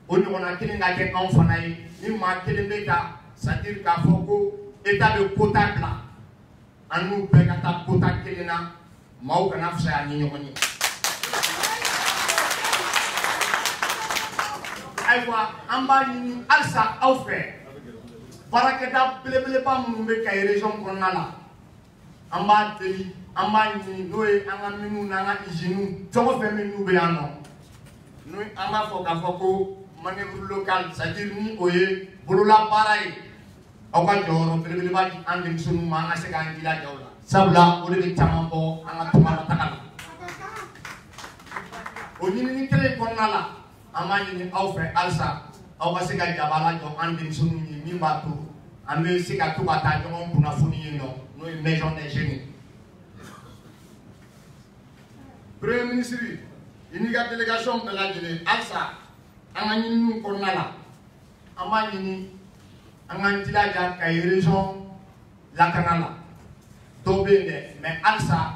[SPEAKER 6] o ɲɔgɔnna kelen ka kɛ anw fana ye ni maa kelen bɛ ta c'est-à-dire k'a fɔ ko état bɛ quota bila an n'u bɛɛ ka taa quota kelen na maaw kana fisaya ni ɲɔgɔn ye. Ayiwa an b'a ɲini halisa aw fɛ baarakɛda belebeleba minnu bɛ Kayi région kɔnɔna la an b'a deli an b'a ɲini n'o ye an ka miniw n'an ka usines fɛn o fɛn min n'u bɛ yan nɔ nous avons fait manœuvre locale, c'est-à-dire nous voyez pour la pareil. On va dire on peut le voir en dessous nous à ce qu'on dit là jaola. Sabla au lieu de tamambo en atuma takala. Au niveau ni kele konna la amani ni au fait alsa au va se ga jabala jo en dessous ni mimba tu ambe se ka tu bata jo on puna funi no no maison des génies. Premier ministre, il y a une délégation de la Alsa, Amani Konala, Amani, Amantilaja, région la Canala, Tobé, mais Alsa,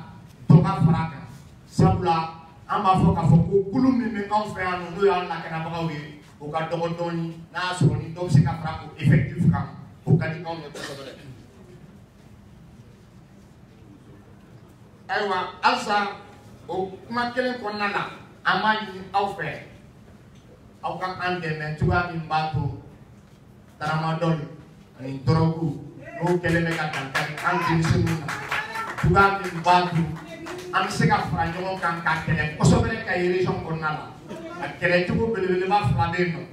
[SPEAKER 6] Toka Fraka, Sabula, Amafoka Foko, Kulumi, mais en fait, nous avons la Canabraoui, au cas de Rodoni, Nasoni, Domsika Frako, effectivement, au cas de Aïwa, Alsa, au Makele Konala, Amani Aufre, Aukan Andeme, Tua Mimbato, Taramadol, and Drogu, no Kelemeka, Antimisuna, Tua Mimbato, Amseka Franjo can Kakele, Kosovereka Irishon Konala, a Keletu Beleva Flaveno,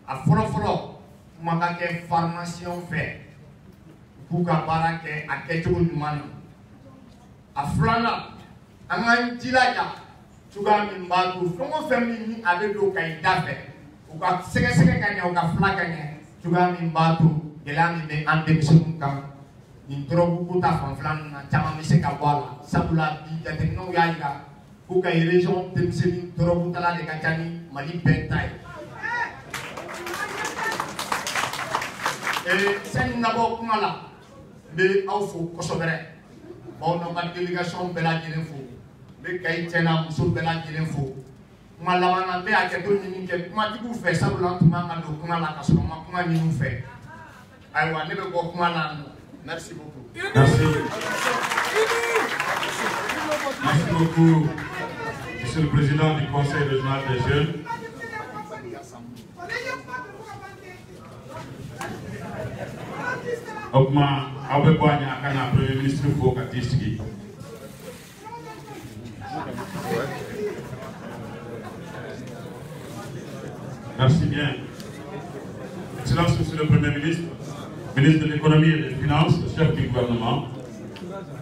[SPEAKER 6] a Folo, Magake Formation Fair, Puka Barake, a Ketu Manu, a Flana. Angan jilaja juga mimbatu fongo family avec do kay dafe o ka sege kanya o ka flakanya juga mimbatu gelami be ande bisum kam ni drogu kuta fanflan na chama mise ka wala sabula bi jate no yaga ko kay region temseni drogu tala de kachani mali bentai sen nabo kumala be awfu kosobere bon no ba délégation bela jelen fo be kay tena muso bela jelen fo kuma laban be a ke to ni ke kuma tigu fe sabula tuma ma do kuma la ka so ma kuma ni nu fe ay wa ne be ko kuma la merci beaucoup
[SPEAKER 1] Merci beaucoup, Monsieur le Président du Conseil régional des jeunes. Okma Abeboanya Akana, Premier ministre Fokatiski. Merci bien. Excellence, Monsieur le Premier ministre, ministre de l'économie et des finances, chef du gouvernement.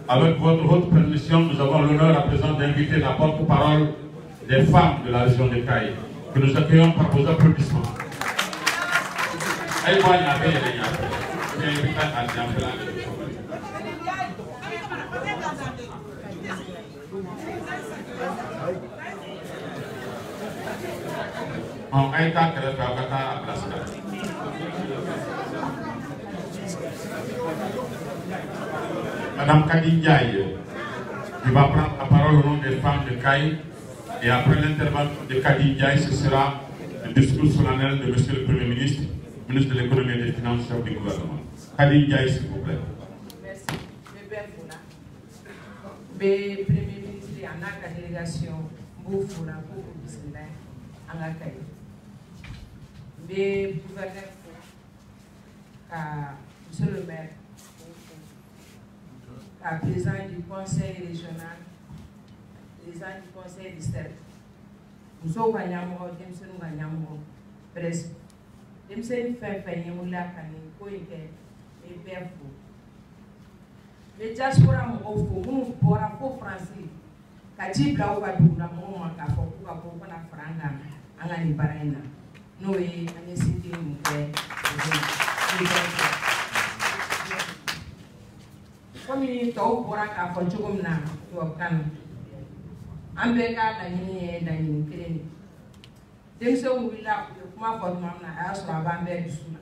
[SPEAKER 1] Avec votre haute permission, nous avons l'honneur à présent d'inviter la porte-parole des femmes de la région de Caille, que nous accueillons par vos applaudissements. Madame Kadi Ndiaye, qui va prendre la parole au nom des femmes de Caille, et après l'intervention de Kadi Ndiaye, ce sera le discours solennel de Monsieur le Premier ministre, ministre de l'économie et des finances, chef du gouvernement. Kadi Ndiaye, s'il vous plaît.
[SPEAKER 7] Merci. Le Premier ministre en la délégation, Boufouna, pour en la Caille. Le gouverneur, Monsieur le maire, à président du conseil régional, président du conseil district. Nous sommes à Yamro, nous sommes à Yamro, presque. Nous sommes à Yamro, nous sommes à Yamro. Les diaspora nous sommes à français. Quand il y a un peu de temps, nous comme il tau bora ka fo jugum na to kan ambe ka da ni da ni kene dem so willa kuma fo mam na aso abambe dusuna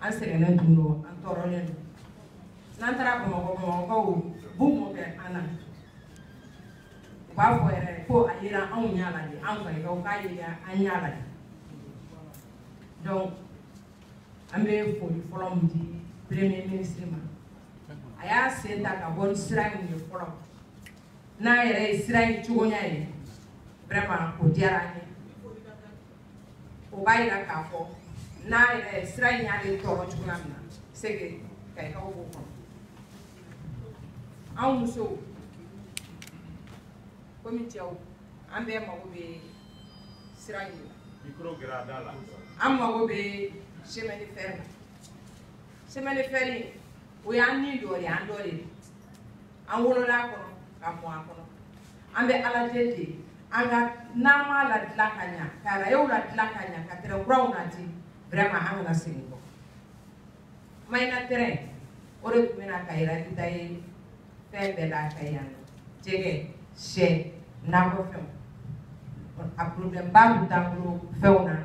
[SPEAKER 7] an sere na duno an torole nan tara ko bu mo ke ana ba fo ere ko ayira an nyala di an ko ka yira an nyala donc ambe fo folom di premier ministre ma aya senta ka bon sirang ni folo na yere sirang chugonya ye vraiment ko diara ni o bayira ka fo na yere sirang ya de toro chugana sege kay ka ko ko an muso komi tiaw ambe ma ko be sira ɲini
[SPEAKER 6] micro grada la
[SPEAKER 7] an mago bɛ chemin de fer la chemin de fer o y'an ni dɔ de ye an dɔ de don an wolola a kɔnɔ ka mɔ a kɔnɔ an bɛ ala deli de an ka n'an m'a ladilan ka ɲa ka rayow ladilan ka ɲa ka tɛrɛ kuraw nati vraiment an kana segin kɔ mayina tɛrɛ o de tun bɛna ka yira kita ye fɛn bɛɛ la ka yan nɔ jɛgɛ sɛ nakɔfɛnw a problème ba tun t'an bolo fɛnw na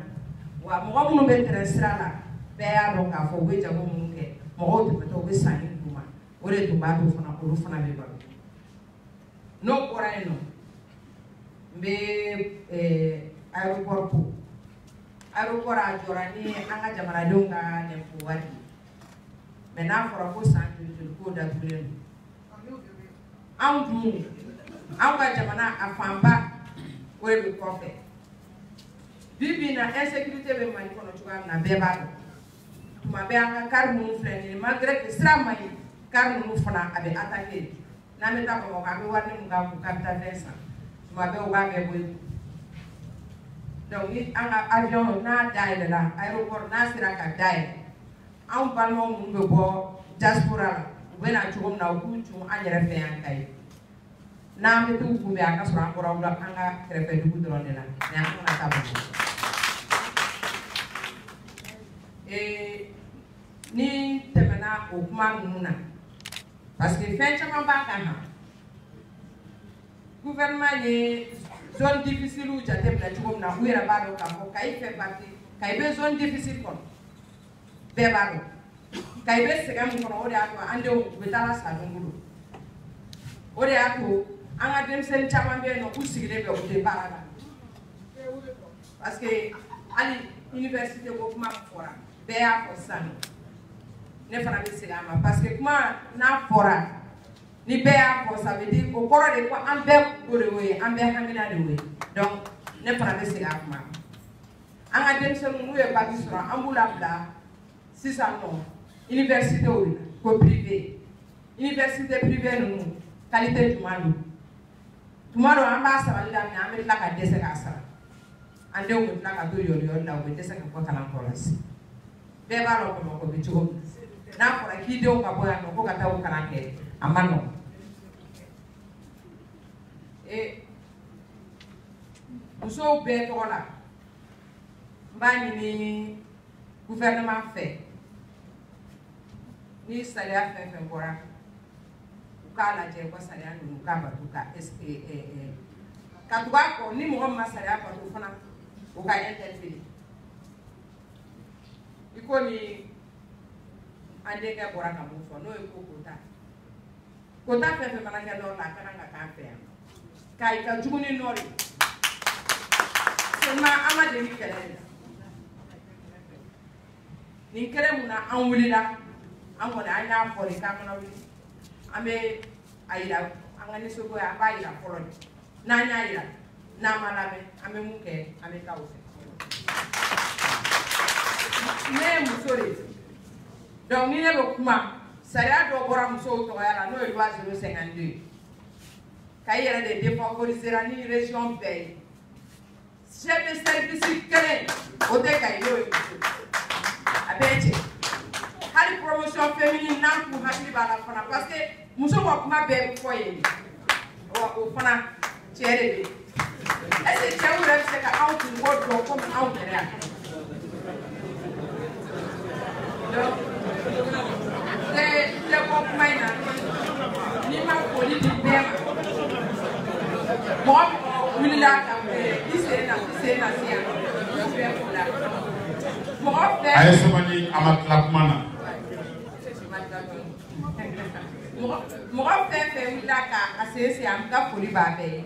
[SPEAKER 7] wa mɔgɔ minnu bɛ tɛrɛ sira la bɛɛ y'a dɔn k'a fɔ u bɛ jago minnu kɛ mɔgɔw tɛmɛtɔ u bɛ sanni d'u ma o de tun b'a to fana olu fana bɛ balo n'o bɔra yen nɔ n bɛ aéroport ko aéroport a jɔra ni an ka jamanadenw ka l'impôt wari ye mais n'a fɔra ko san joli ko datugulen don anw dun anw ka jamana a fanba o de bɛ kɔfɛ bi bi in na insécurité bɛ Mali kɔnɔ cogoya min na bɛɛ b'a dɔn tuma bɛɛ an ka carte ninnu filɛ nin ye malgré que sira man ɲi carte ninnu fana a bɛ attaqué n'an bɛ taa Bamakɔ an bɛ wari min k'a kun k'a bɛ taa fɛn san tuma bɛɛ u b'a bɛɛ bɔ yen donc ni an ka avion n'a dayɛlɛla aéroport n'a sera ka dayɛlɛ anw balimaw minnu bɛ bɔ diaspora la u bɛ na cogo min na u k'u cun an yɛrɛ fɛ yan Kayi n'an bɛ t'u kunbɛn a ka sɔrɔ an bɔra an ka kɛrɛfɛ dugu dɔrɔn de la mais an kana taa Bamakɔ ni tɛmɛna o kuma ninnu na parce que fɛn caman b'a kan na gouvernement ye zone difficile jateminɛ cogo min na u yɛrɛ b'a dɔn k'a fɔ Kayi fait partie Kayi bɛ zone difficile kɔnɔ bɛɛ b'a dɔn Kayi bɛ sɛgɛn min kɔnɔ o de y'a to an denw u bɛ taa la sa don bolo o de y'a to an ka denmisɛnnin caman bɛ yen nɔ k'u sigilen bɛ u tɛ baara la parce que hali université ko kuma fɔra bɛɛ y'a fɔ sisan ne fana bɛ segin a ma parce que kuma n'a fɔra ni bɛɛ y'a fɔ ça veut dire o kɔrɔ de ko an bɛɛ o de y'o ye an bɛɛ hamina de y'o ye donc ne fana bɛ segin a kuma an ka denmisɛnninw n'u ye bac sɔrɔ an b'u labila sisan nɔ universitéw de la ko privé université privé ninnu qualité jumɛn don tuma dɔ an b'a sarali daminɛ an bɛ tila ka dɛsɛ k'a sara an denw bɛ tila ka to yɔliyɔli la u bɛ dɛsɛ ka bɔ kalankɔrɔ la si bɛɛ b'a dɔn Bamakɔ bɛ cogo min n'a fɔra k'i denw ka bɔ yan nɔ ko ka taa o kalan kɛ a ma nɔgɔn musow bɛɛ tɔgɔ la n b'a ɲini gouvernement fɛ ni sariya fɛn fɛn bɔra u k'a lajɛ u ka sariya ninnu u k'a bato ka tugu a kɔ ni mɔgɔ min ma sariya bato fana u ka interpellé i komi an denkɛ bɔra ka mun fɔ n'o ye ko kota fɛn fɛn mana kɛ nɔri la a ka kan ka k'an fɛ yan Kayi ka jugu ni nɔri seulement an ma deli kɛlɛ de la nin kɛlɛ mun na an wulila an kɔni an y'a fɔ de k'an kana wuli an bɛ a yira an ka nisɔngoya an b'a yira fɔlɔ de n'an y'a yira n'an ma lamɛn an bɛ mun kɛ an bɛ taa o fɛ ne ye muso de ye donc ni ne bɛ kuma sariya dɔ bɔra musow tɔgɔya la n'o ye loi 052 ye Kayi yɛrɛ de défavorisera ni région bɛɛ ye chef de service kelen o tɛ Kayi n'o ye muso a bɛɛ cɛ hali promotion féminine n'an kun hakili b'a la fana parce que muso ka kuma bɛɛ bɛ fɔ yen de o fana cɛ de bɛ yen est ce que cɛw yɛrɛ bɛ se ka anw kungo dɔn komi anw yɛrɛ yan donc tɛ bɔ kuma in na n'i ma foli di bɛɛ ma mɔgɔ wulila ka i sen na se yan n'u bɛɛ fo la mɔgɔ bɛɛ
[SPEAKER 1] a ye sabali a ma tila kuma na
[SPEAKER 7] mɔgɔ fɛn fɛn wulila ka se an ka foli b'a bɛɛ ye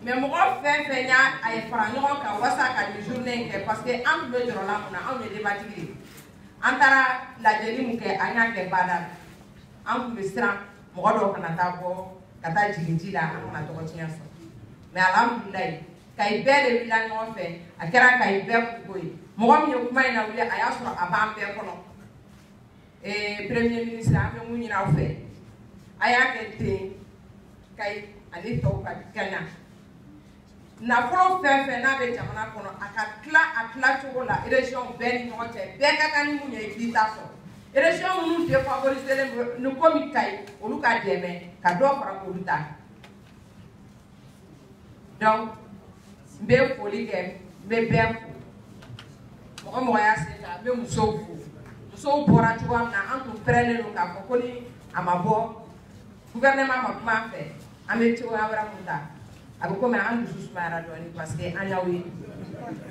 [SPEAKER 7] mais mɔgɔ fɛn fɛn y'a ye fara ɲɔgɔn kan walasa ka nin journée in kɛ parce que an tun bɛ jɔrɔla mun na anw ye debatigi ye an taara lajɛli mun kɛ an y'a kɛ bada la an tun bɛ siran mɔgɔ dɔw kana taa bɔ ka taa jigin ji la an kana tɔgɔ tiɲɛ sɔrɔ mais alhamdulilayi Kayi bɛɛ de wulila ɲɔgɔn fɛ a kɛra Kayi bɛɛ kungo ye mɔgɔ min ye kuma in na wuli a y'a sɔrɔ a b'an bɛɛ kɔnɔ premier ministre an bɛ mun ɲini aw fɛ a y'a kɛ ten Kayi ale tɔw ka kɛnɛ nafolo fɛn n'a bɛ jamana kɔnɔ a ka tila cogo la région bɛɛ ni ɲɔgɔn cɛ bɛɛ ka kan ni mun ye i b'i ta sɔrɔ région minnu défavorisé ni komi Kayi olu ka dɛmɛ ka dɔ fara k'olu ta donc n bɛ foli kɛ n bɛ bɛɛ fo mɔgɔ y'a sen kan n bɛ musow fo musow bɔra cogoya min na an tun pɛrɛnnen don k'a fɔ ko ni a ma bɔ gouvernement ma kuma an fɛ an bɛ cogoya wɛrɛ mun ta a bɛ komi an dusu sumayara dɔɔnin parce que an y'aw ye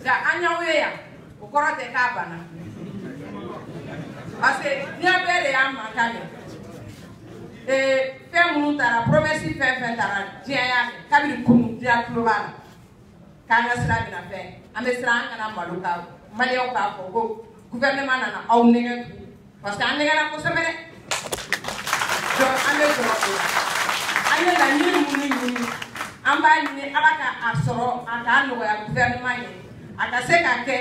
[SPEAKER 7] nka an y'aw ye yan o kɔrɔ tɛ k'a banna parce que diɲɛ bɛɛ de y'a mankan mɛn fɛn minnu taara promesse fɛn taara diɲɛ y'a mɛn kabini kunu diɲɛ tulo b'a la k'an ka sira bɛna fɛn an bɛ siran an kana malo ka maliyɛnw k'a fɔ ko gouvernement nana aw nɛgɛ tugun parce que an nɛgɛra kosɛbɛ dɛ donc an bɛ sɔrɔ o la an ye laɲini minnu ɲini an b'a ɲini ala ka a sɔrɔ a k'a nɔgɔya gouvernement ye a ka se ka kɛ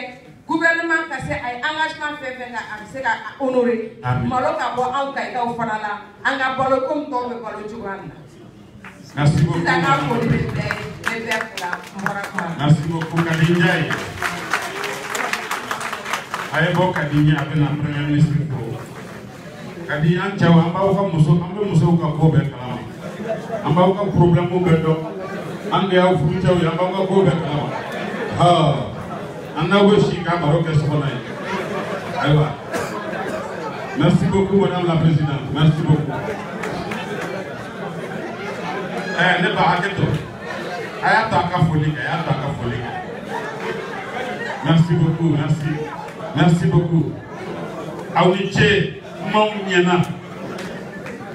[SPEAKER 7] gouvernement ka se a ye engagement fɛn ka a bɛ se ka honorer malo ka bɔ anw Kayikaw fana la an ka balo komi tɔw bɛ balo cogoya min na.
[SPEAKER 4] Merci beaucoup. Merci beaucoup Kadi Ndiaye. Aye bo Kadi Ndiaye abena Premier Ministre ko. Kadi an cɛw an b'aw ka muso an bɛ musow ka ko bɛɛ kalama. An b'aw ka problème bɛɛ dɔn. An de y'aw furu cɛw ye an b'aw ka ko bɛɛ kalama. An n'aw bɛ si ka baro kɛ sokɔnɔ ye. Ayiwa. Merci beaucoup Madame la Présidente. Merci beaucoup. Ne ba hakɛ to. A y'a to a ka foli kɛ, a y'a to a ka foli kɛ. Merci beaucoup, merci. Merci beaucoup. Aw ni ce kumaw ɲɛna.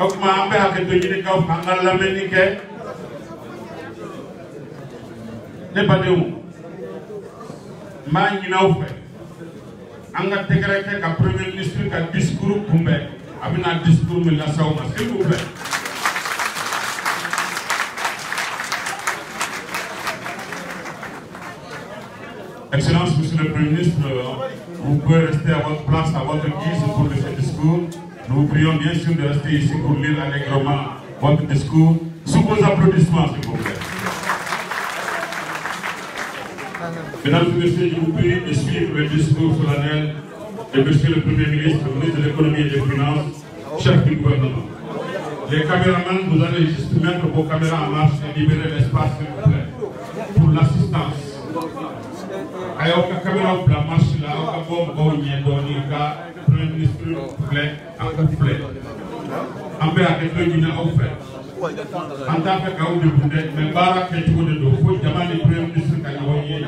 [SPEAKER 4] O kuma an bɛ hakɛ to ɲini k'aw fɛ an ka lamɛnni kɛ. Ne badenw, n b'a ɲini aw fɛ. An ka tɛgɛrɛ kɛ ka Premier ministre ka discours kunbɛn. A bɛna discours min lase aw ma, s'il vous plaît. Excellence, Monsieur le Premier ministre, vous pouvez rester à votre place, à votre guise pour le discours. Nous vous prions bien sûr de rester ici pour lire allègrement votre discours. Sous vos applaudissements, s'il vous plaît. Mesdames et Messieurs, je vous prie de suivre le discours solennel de Monsieur le Premier ministre, ministre de l'Économie et des Finances, chef du gouvernement. Les caméramans, vous allez juste mettre vos caméras en marche et libérer l'espace, s'il vous plaît, pour l'assistance. Ayo ka caméra ou la marche là, au ka bon n'y doni ka Premier ministre plaît, en plaît. En fait, à quelque chose n'a pas fait. En tant que cadeau de boudet, mais bara quelque chose de dos, faut demander le Premier ministre qui a envoyé.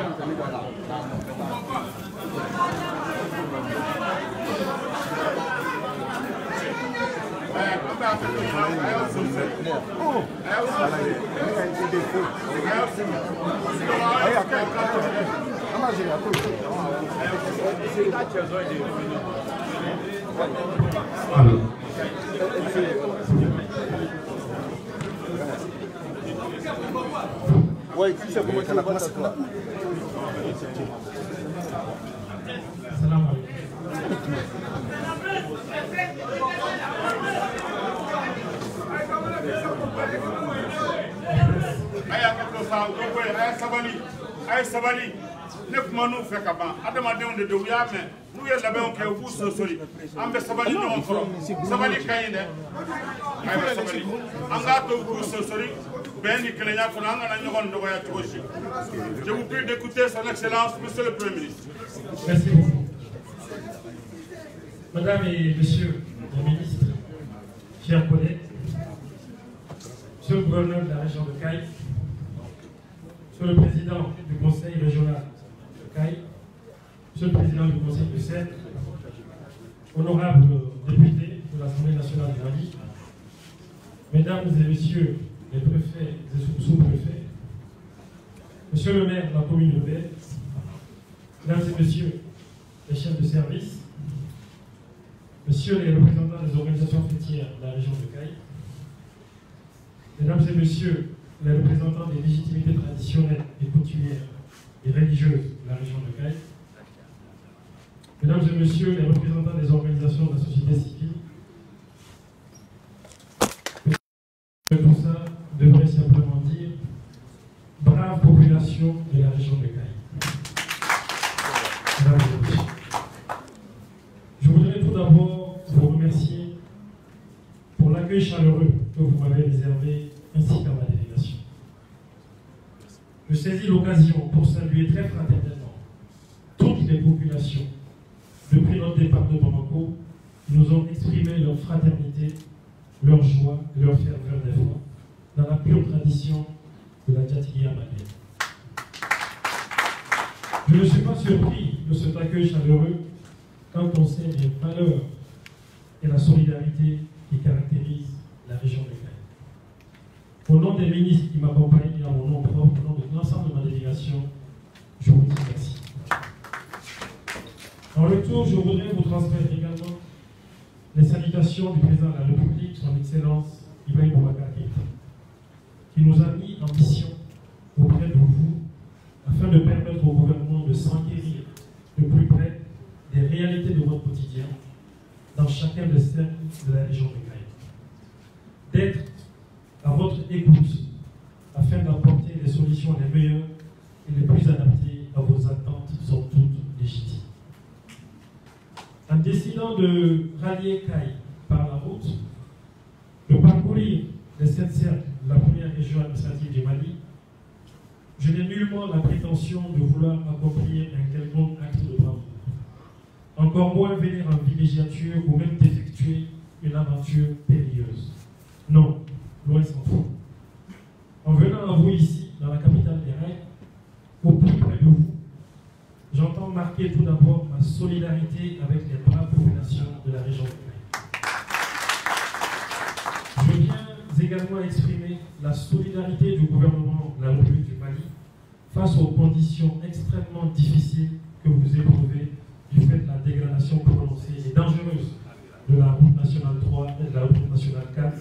[SPEAKER 8] Ouais, tu sais comment tu la passes là.
[SPEAKER 5] Salam
[SPEAKER 4] Aïe sabali, ne kuma n'u fɛ ka ban adamadenw de don u y'a mɛn n'u ye labɛnw kɛ u b'u sosoli an bɛ sabali ɲɔgɔn kɔrɔ sabali ka ɲi dɛ ayiwa sabali an k'a to u k'u sosoli bɛn ni kelenya kɔnɔ an kana ɲɔgɔn dɔgɔya cogo si je vous prie d'écouter son excellence monsieur le premier ministre.
[SPEAKER 5] Merci beaucoup. Madame et Monsieur les ministres, chers collègues, Monsieur le gouverneur de la région de Kayi, Monsieur le président du conseil régional de Kayi, Monsieur le président du conseil de Seine, honorables députés de l'Assemblée nationale du Mali, Mesdames et Messieurs les préfets et sous-préfets, Monsieur le maire de la commune urbaine, Mesdames et Messieurs les chefs de service, Messieurs les représentants des organisations fêtières de la région de Kayi, Mesdames et Messieurs les représentants des légitimités traditionnelles et coutumières et religieuses de la région de Kayi, Mesdames et Messieurs les représentants des organisations de la société civile, tout ça devrait simplement dire brave population
[SPEAKER 8] population de la région de Caille. Je voudrais tout d'abord vous remercier pour l'accueil chaleureux que vous m'avez réservé ainsi qu'à ma délégation. Je saisis l'occasion pour saluer très fraternellement toutes les populations depuis notre départ de Bamako qui nous ont exprimé leur fraternité, leur joie et leur ferveur d'effort dans la pure tradition de la Djatiguiya malienne. Je ne suis pas surpris de cet accueil chaleureux quand on sait les valeurs et la solidarité qui caractérisent la région de Caille. Au nom des ministres qui m'accompagnent et à mon nom propre, au nom de l'ensemble de ma délégation, je vous dis merci. En retour, je voudrais vous transmettre également les salutations du président de la République, son Excellence Ibrahim Boubacar Keïta, qui nous a mis en mission auprès de vous afin de permettre au gouvernement de s'enquérir de plus près des réalités de votre quotidien dans chacun des cercles de la région de Caille. D'être à votre écoute afin d'apporter les solutions les meilleures et les plus adaptées à vos attentes sont toutes légitimes. En décidant de rallier Caille par la route, de parcourir les 7 cercles de la première région administrative du Mali, je n'ai nullement la prétention de vouloir accomplir un quelconque acte de bravoure. Encore moins venir en villégiature ou même d'effectuer une aventure périlleuse. Non, loin s'en faut. En venant à vous ici, dans la capitale des rails, au plus près de vous, j'entends marquer tout d'abord ma solidarité avec les braves populations de la région de Caille. Je viens également exprimer la solidarité du gouvernement de la République du Mali face aux conditions extrêmement difficiles que vous éprouvez du fait de la dégradation prononcée et dangereuse de la route nationale 3 et de la route nationale 4,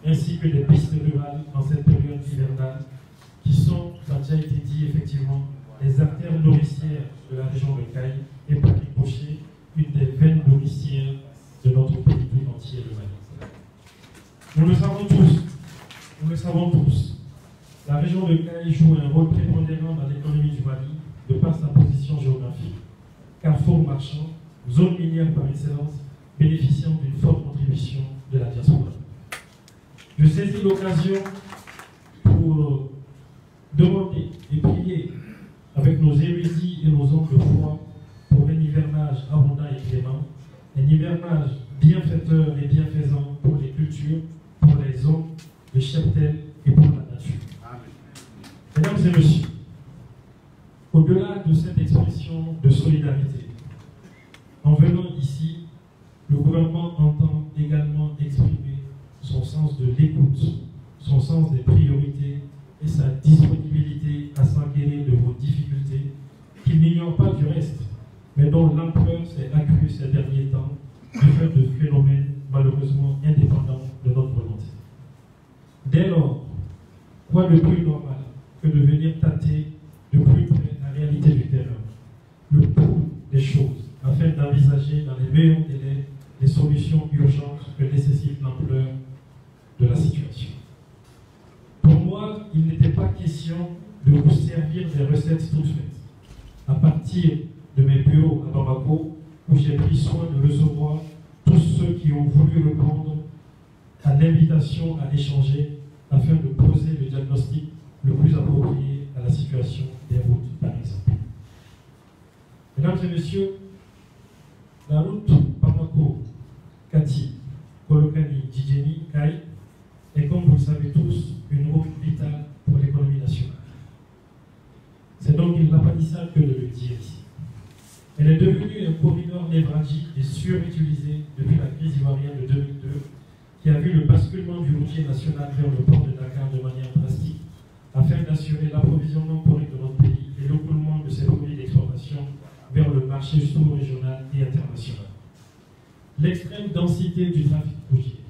[SPEAKER 8] ainsi que des pistes rurales en cette période hivernale, qui sont, ça a déjà été dit effectivement, les artères nourricières de la région de Caille et par ricochet, une des veines nourricières de notre pays tout entier, le Mali. Nous le savons tous, la région de Caille joue un rôle prépondérant dans l'économie du Mali de par sa position géographique. Carrefour marchand, zone minière par excellence, bénéficiant d'une forte contribution de la diaspora. Je saisis l'occasion pour demander et prier avec nos érudits et nos hommes de foi pour un hivernage abondant et clément, un hivernage bienfaiteur et bienfaisant pour les cultures, pour les hommes, les cheptels et pour la nature. Mesdames et messieurs, au-delà de cette expression de solidarité, en venant ici, le gouvernement entend également exprimer son sens de l'écoute, son sens des priorités et sa disponibilité à s'enquérir de vos difficultés, qu'il n'ignore pas du reste, mais dont l'ampleur s'est accrue ces derniers temps du fait de phénomènes malheureusement indépendants de notre volonté. Dès lors, quoi de plus normal que de venir tâter de plus près la réalité du terrain, le pouls des choses, afin d'envisager dans les meilleurs délais les solutions urgentes que nécessite l'ampleur de la situation. Pour moi, il n'était pas question de vous servir des recettes toutes faites. À partir de mes bureaux à Bamako, où j'ai pris soin de recevoir tous ceux qui ont voulu répondre à l'invitation à échanger afin de poser le diagnostic le plus approprié à la situation des routes, par exemple. Mesdames et messieurs, la route Bamako-Kati, Kolokani-Djidjeni-Caille est, comme vous le savez tous, une route vitale pour l'économie nationale. C'est donc inappâtissable que de le dire ici. Elle est devenue un corridor névralgique et surutilisé depuis la crise ivoirienne de 2002, qui a vu le basculement du routier national vers le port de Dakar de manière drastique, afin d'assurer l'approvisionnement correct de notre pays et l'écoulement de ses produits d'exportation vers le marché sous-régional et international. L'extrême densité du trafic routier,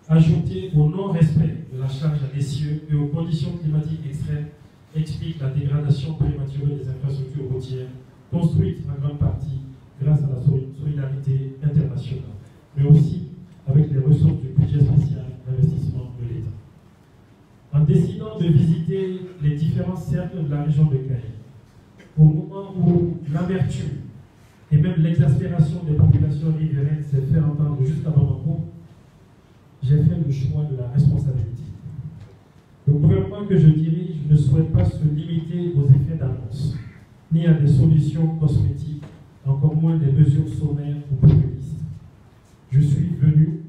[SPEAKER 8] ajoutée au non-respect de la charge à l'essieu et aux conditions climatiques extrêmes, explique la dégradation prématurée des infrastructures routières, construites en grande partie grâce à la solidarité internationale, mais aussi avec les ressources du budget spécial d'investissement de l'État. En décidant de visiter les différents cercles de la région de Kaï, au moment où l'amertume et même l'exaspération des populations riveraines s'est fait entendre jusqu'à Bamako, j'ai fait le choix de la responsabilité. Le gouvernement que je dirige ne souhaite pas se limiter aux effets d'annonce, ni à des solutions cosmétiques, encore moins des mesures sommaires ou populistes. Je suis venu,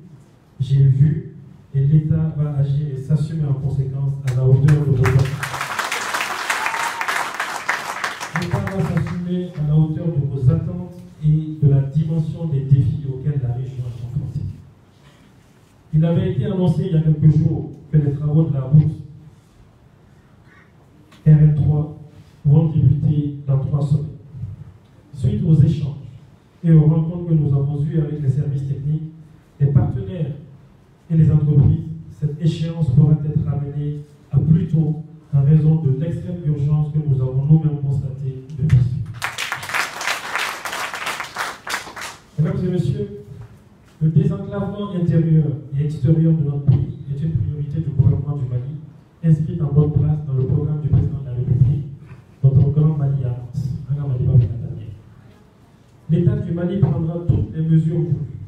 [SPEAKER 8] j'ai vu, et l'État va agir et s'assumer en conséquence à la hauteur de vos attentes. L'État va s'assumer à la hauteur de vos attentes et de la dimension des défis auxquels la région est confrontée. Il avait été annoncé il y a quelques jours que les travaux de la route RN3 vont débuter dans 3 semaines. Suite aux échanges et aux rencontres que nous avons eues avec les services techniques, les partenaires et les entreprises, cette échéance pourra être amenée à plus tôt en raison de l'extrême urgence que nous avons nous-mêmes constatée depuis. Mesdames et messieurs, le désenclavement intérieur et extérieur de notre pays est une priorité du gouvernement du Mali, inscrite en bonne place dans le programme du président de la République, notre grand Mali avance. L'État du Mali prendra toutes les mesures voulues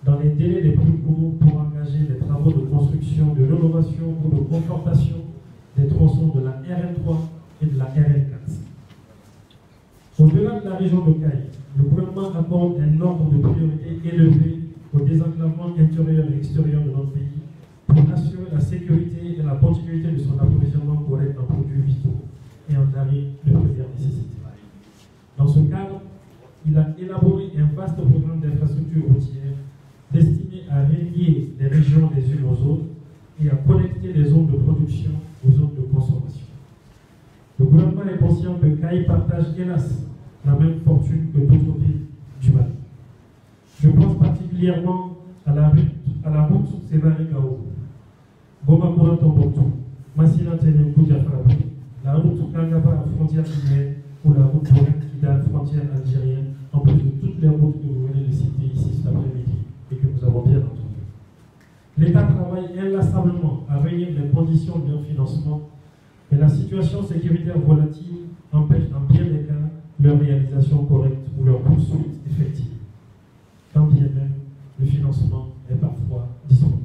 [SPEAKER 8] dans les délais les plus courts pour engager les travaux de construction, de rénovation ou de confortation des tronçons de la RN3 et de la RN4. Au-delà de la région de Kaï, le gouvernement accorde un ordre de priorité élevé au désenclavement intérieur et extérieur de notre pays pour assurer la sécurité et la continuité de son approvisionnement correct en produits vitaux et en denrées de première nécessité. Dans ce cadre, il a élaboré un vaste programme d'infrastructures routières destiné à relier les régions les unes aux autres et à connecter les zones de production aux zones de consommation. Le gouvernement est conscient que Kaï partage hélas la même fortune que d'autres villes du Mali. Je pense particulièrement à la route Sévaré-Gao, Boma-Koura-Tombouctou, Massina-Ténékou-Diafrabi, la route Kangaba à frontière guinéenne ou la route Bourg-Kidal, frontière algérienne, en plus de toutes les routes que vous venez de citer ici cet après-midi et que nous avons bien entendues. L'État travaille inlassablement à réunir les conditions de leur financement, mais la situation sécuritaire volatile empêche dans bien des cas leur réalisation correcte ou leur poursuite effective, quand bien même le financement est parfois disponible.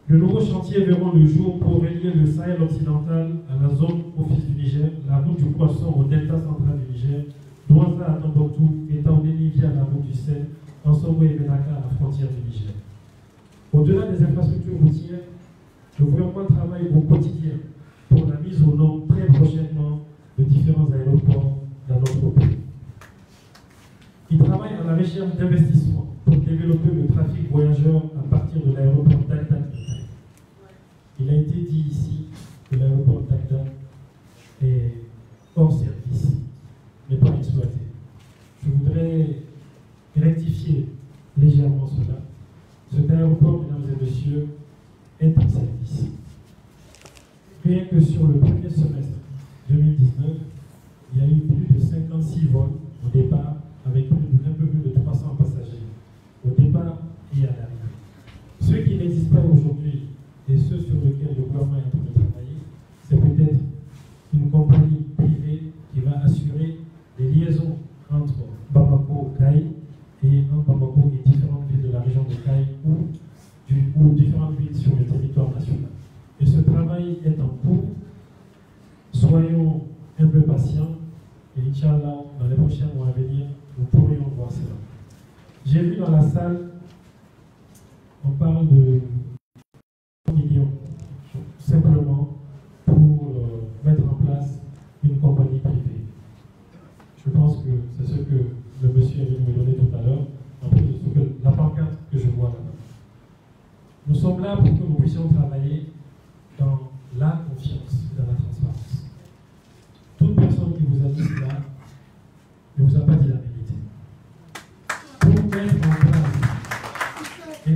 [SPEAKER 8] De nouveaux chantiers verront le jour pour relier le Sahel occidental à la zone office du Niger, la route du Poisson au delta central du Niger, Douaza à Tombouctou et Taoudéni via la route du Sel, Ansongo et Benaka à la frontière du Niger. Au-delà des infrastructures routières, le gouvernement travaille au quotidien pour la mise aux normes très prochainement de différents aéroports dans notre pays. Il travaille à la recherche d'investissements pour développer le trafic voyageur à partir de l'aéroport d'Agda. Il a été dit ici que l'aéroport d'Agda est hors service, n'est pas exploité. Je voudrais rectifier légèrement cela. Cet aéroport, mesdames et messieurs, est en service. Rien que sur le premier semestre 2019, il y a eu plus de 56 vols au départ, avec un peu plus de 300 passagers, au départ et à l'arrivée. Ceux qui n'existent pas aujourd'hui et ceux sur lesquels le gouvernement est en train de travailler, c'est peut-être une compagnie privée qui va assurer les liaisons entre Bamako et Kaï et entre Bamako et différentes villes de la région de Kaï ou différentes villes sur le territoire national. Et ce travail est en cours. Soyons un peu patients et Inch'Allah, dans les prochains mois à venir, nous pourrions voir cela. J'ai vu dans la salle, on parle de 1 million, simplement pour mettre en place une compagnie privée. Je pense que c'est ce que le monsieur est venu me donner tout à l'heure, en plus de ce que la pancarte que je vois là-bas. Nous sommes là pour que nous puissions travailler dans la confiance et dans la transparence. Toute personne qui vous a dit cela ne vous a pas dit la vérité. Pour mettre en place, et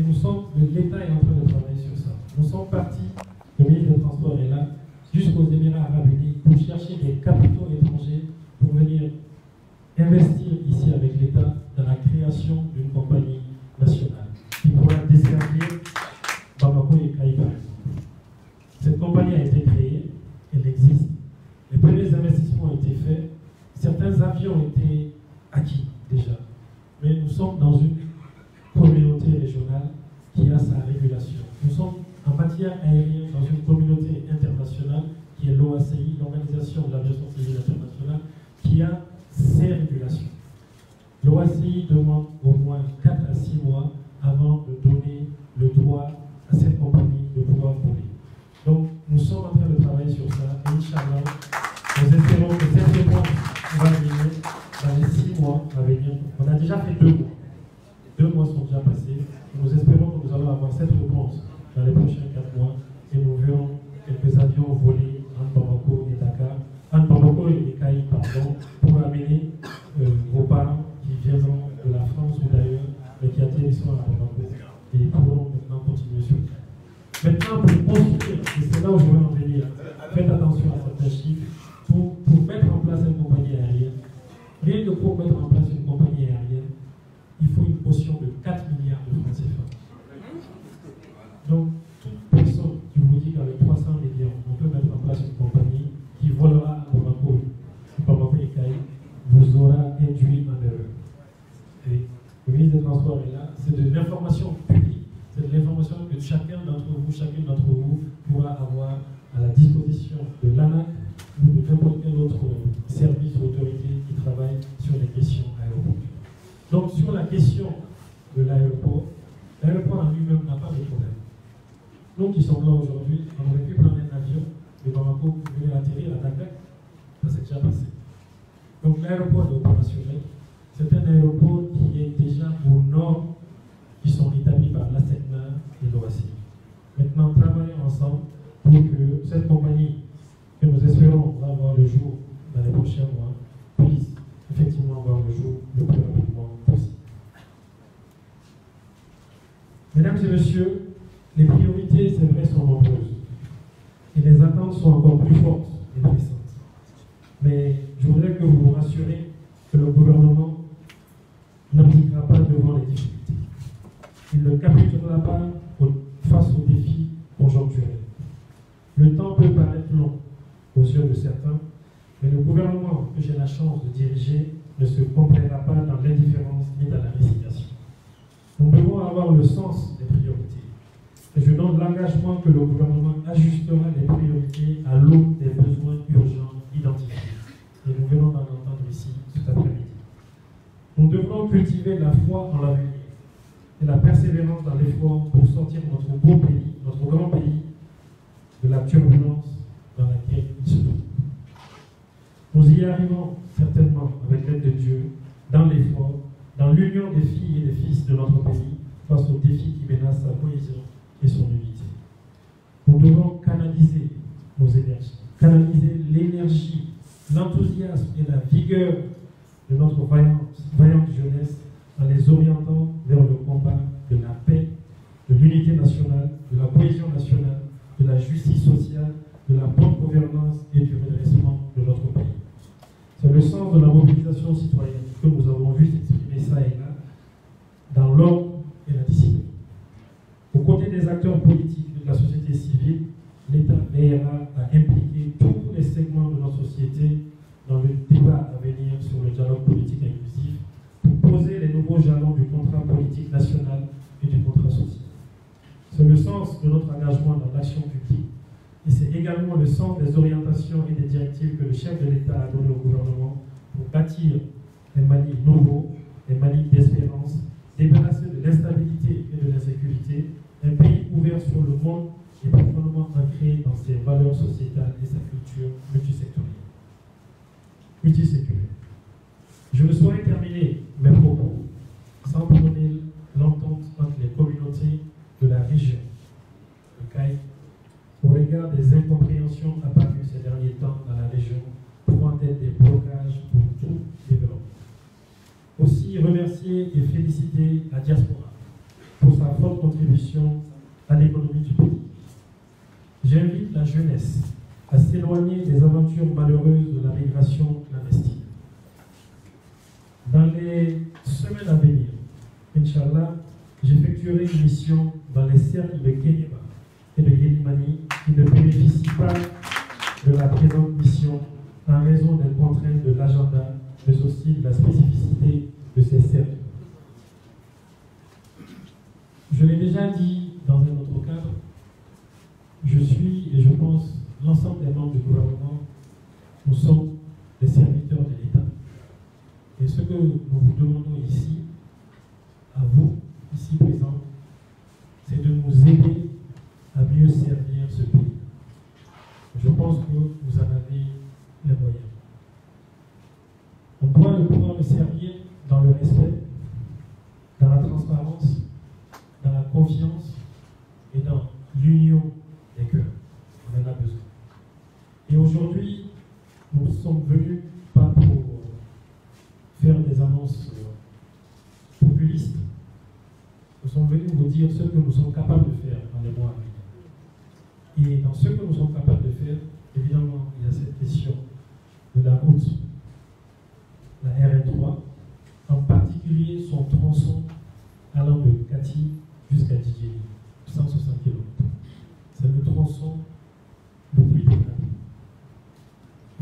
[SPEAKER 8] l'État est en train de travailler sur ça. Nous sommes partis, le ministre des Transports est là, jusqu'aux Émirats Arabes Unis pour chercher des capitaux étrangers pour venir investir ici avec l'État dans la création d'une compagnie nationale qui pourra desservir Bamako et Kaï par exemple. ont été acquis déjà. Mais nous sommes dans une communauté régionale qui a sa régulation. Nous sommes en matière aérienne dans une communauté internationale qui est l'OACI, l'Organisation de l'Aviation Civile Internationale, qui a ses régulations. L'OACI demande au moins 4 à 6 mois avant de donner le droit à cette compagnie de pouvoir voler. Donc, nous sommes en train de travailler sur ça, et Inch'Allah, nous espérons que cette réponse va venir dans les 6 mois à venir. On a déjà fait 2 mois. 2 mois sont déjà passés. Nous espérons que nous allons avoir cette réponse dans les prochains 4 mois et nous verrons quelques avions voler entre Bamako et Dakar, entre Bamako et Caï, pardon, pour amener vos parents qui viendront de la France ou d'ailleurs, mais qui atterrissent à Bamako et pourront maintenant continuer sur ça. Maintenant, pour construire, et c'est là où je veux en venir, faites attention à certains chiffres, pour mettre en place une compagnie aérienne, rien que pour mettre en place une compagnie aérienne, il faut une potion de 4 milliards de francs CFA. Donc, toute personne qui vous dit qu'avec 300 millions, on peut mettre en place une compagnie qui volera à Bamako et Caï, vous aura induit en erreur. Et le ministre des Transports est là, c'est de l'information publique, c'est de l'information que chacun d'entre vous, chacune d'entre vous pourra avoir à la disposition de l'ANAC ou de n'importe quel autre service ou autorité qui travaille sur les questions aéroportuaires. Donc, sur la question de l'aéroport en lui-même n'a pas de problème. Nous qui sommes là aujourd'hui, on aurait pu prendre un avion de Bamako pour venir atterrir à Dakar. Ça s'est déjà passé. Donc, l'aéroport est opérationnel. C'est un aéroport qui est déjà aux normes qui sont établies par l'ASECNA et l'OACI. Maintenant, travaillons ensemble pour que cette compagnie, que nous espérons va avoir le jour dans les prochains mois, puisse effectivement avoir le jour le plus rapidement possible. Mesdames et messieurs, les priorités, c'est vrai, sont nombreuses. Et les attentes sont encore plus fortes et puissantes. Mais je voudrais que vous vous rassurez que le gouvernement n'abdiquera pas devant les difficultés. Il ne capitulera pas face aux défis conjoncturels. Le temps peut paraître long aux yeux de certains, mais le gouvernement que j'ai la chance de diriger ne se complaira pas dans l'indifférence ni dans la résignation. Nous devons avoir le sens des priorités. Et je donne l'engagement que le gouvernement ajustera les priorités à l'aune des besoins urgents identifiés. Et nous venons d'en entendre ici cet après-midi. Nous devrons cultiver la foi en l'avenir et la persévérance dans l'effort pour sortir notre beau pays, notre grand pays, de la turbulence dans laquelle il se trouve. Nous y arrivons certainement avec l'aide de Dieu, dans l'effort, dans l'union des filles et des fils de notre pays face aux défis qui menacent sa cohésion et son unité. Nous devons canaliser nos énergies, canaliser l'énergie, l'enthousiasme et la vigueur de notre vaillante jeunesse en les orientant vers le combat de la paix, de l'unité nationale, de la cohésion nationale, de la justice sociale, de la bonne gouvernance et du redressement de notre pays. C'est le sens de la mobilisation citoyenne que nous avons vu s'exprimer ça et là, dans l'ordre et la discipline. Aux côtés des acteurs politiques et de la société civile, l'État veillera à impliquer tous les segments de notre société dans le débat à venir sur le dialogue politique inclusif pour poser les nouveaux jalons du contrat politique national et du contrat social. C'est le sens de notre engagement dans l'action publique et c'est également le sens des orientations et des directives que le chef de l'État a donné au gouvernement pour bâtir un Mali nouveau, un Mali d'espérance, débarrassé de l'instabilité et de l'insécurité, un pays ouvert sur le monde et profondément ancré dans ses valeurs sociétales et sa culture multisectorielle. Je ne saurais terminer mes propos sans prôner l'entente entre les communautés de la région de Caï au regard des incompréhensions apparues ces derniers temps dans la région pouvant être des blocages pour tout développement. Aussi remercier et féliciter la diaspora pour sa forte contribution à l'économie du pays. J'invite la jeunesse à s'éloigner des aventures malheureuses de la migration clandestine. Dans les semaines à venir, Inch'Allah, j'effectuerai une mission dans les cercles de Kéniéba et de Yélimani qui ne bénéficient pas de la présente mission en raison des contraintes de l'agenda mais aussi la spécificité de ces cercles. Je l'ai déjà dit dans un autre cadre, je suis, et je pense, l'ensemble des membres du gouvernement, nous sommes des serviteurs de l'État. Et ce que nous vous demandons ici, à vous, ici présents, c'est de nous aider à mieux servir ce pays. Je pense que vous en avez les moyens. On doit pouvoir le servir dans le respect, dans la transparence, dans la confiance et dans l'union des cœurs. On en a besoin. Et aujourd'hui, nous sommes venus pas pour faire des annonces populistes. Nous sommes venus vous dire ce que nous sommes capables de faire dans les mois à venir. Et dans ce que nous sommes capables de faire, évidemment, il y a cette question de la route, la RN3, en particulier son tronçon allant de Kati jusqu'à Djidjeli, 160 km. C'est le tronçon le plus dégradé.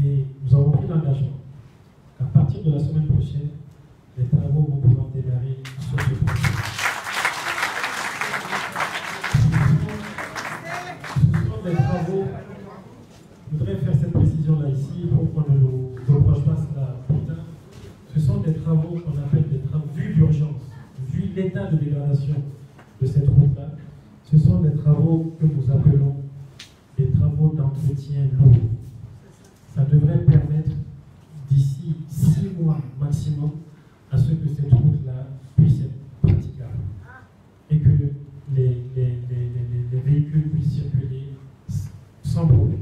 [SPEAKER 8] Et nous avons pris l'engagement qu'à partir de la semaine prochaine, les travaux vont pouvoir démarrer sur ce tronçon. Ce sont des travaux, je voudrais faire cette précision-là ici pour qu'on ne nous reproche pas cela plus tard. Ce sont des travaux qu'on appelle des travaux vus d'urgence, vu l'état de dégradation de cette route-là. Ce sont des travaux que nous appelons des travaux d'entretien lourds. Ça devrait permettre d'ici 6 mois maximum à ce que cette route-là puisse être praticable et que les véhicules puissent circuler sans problème.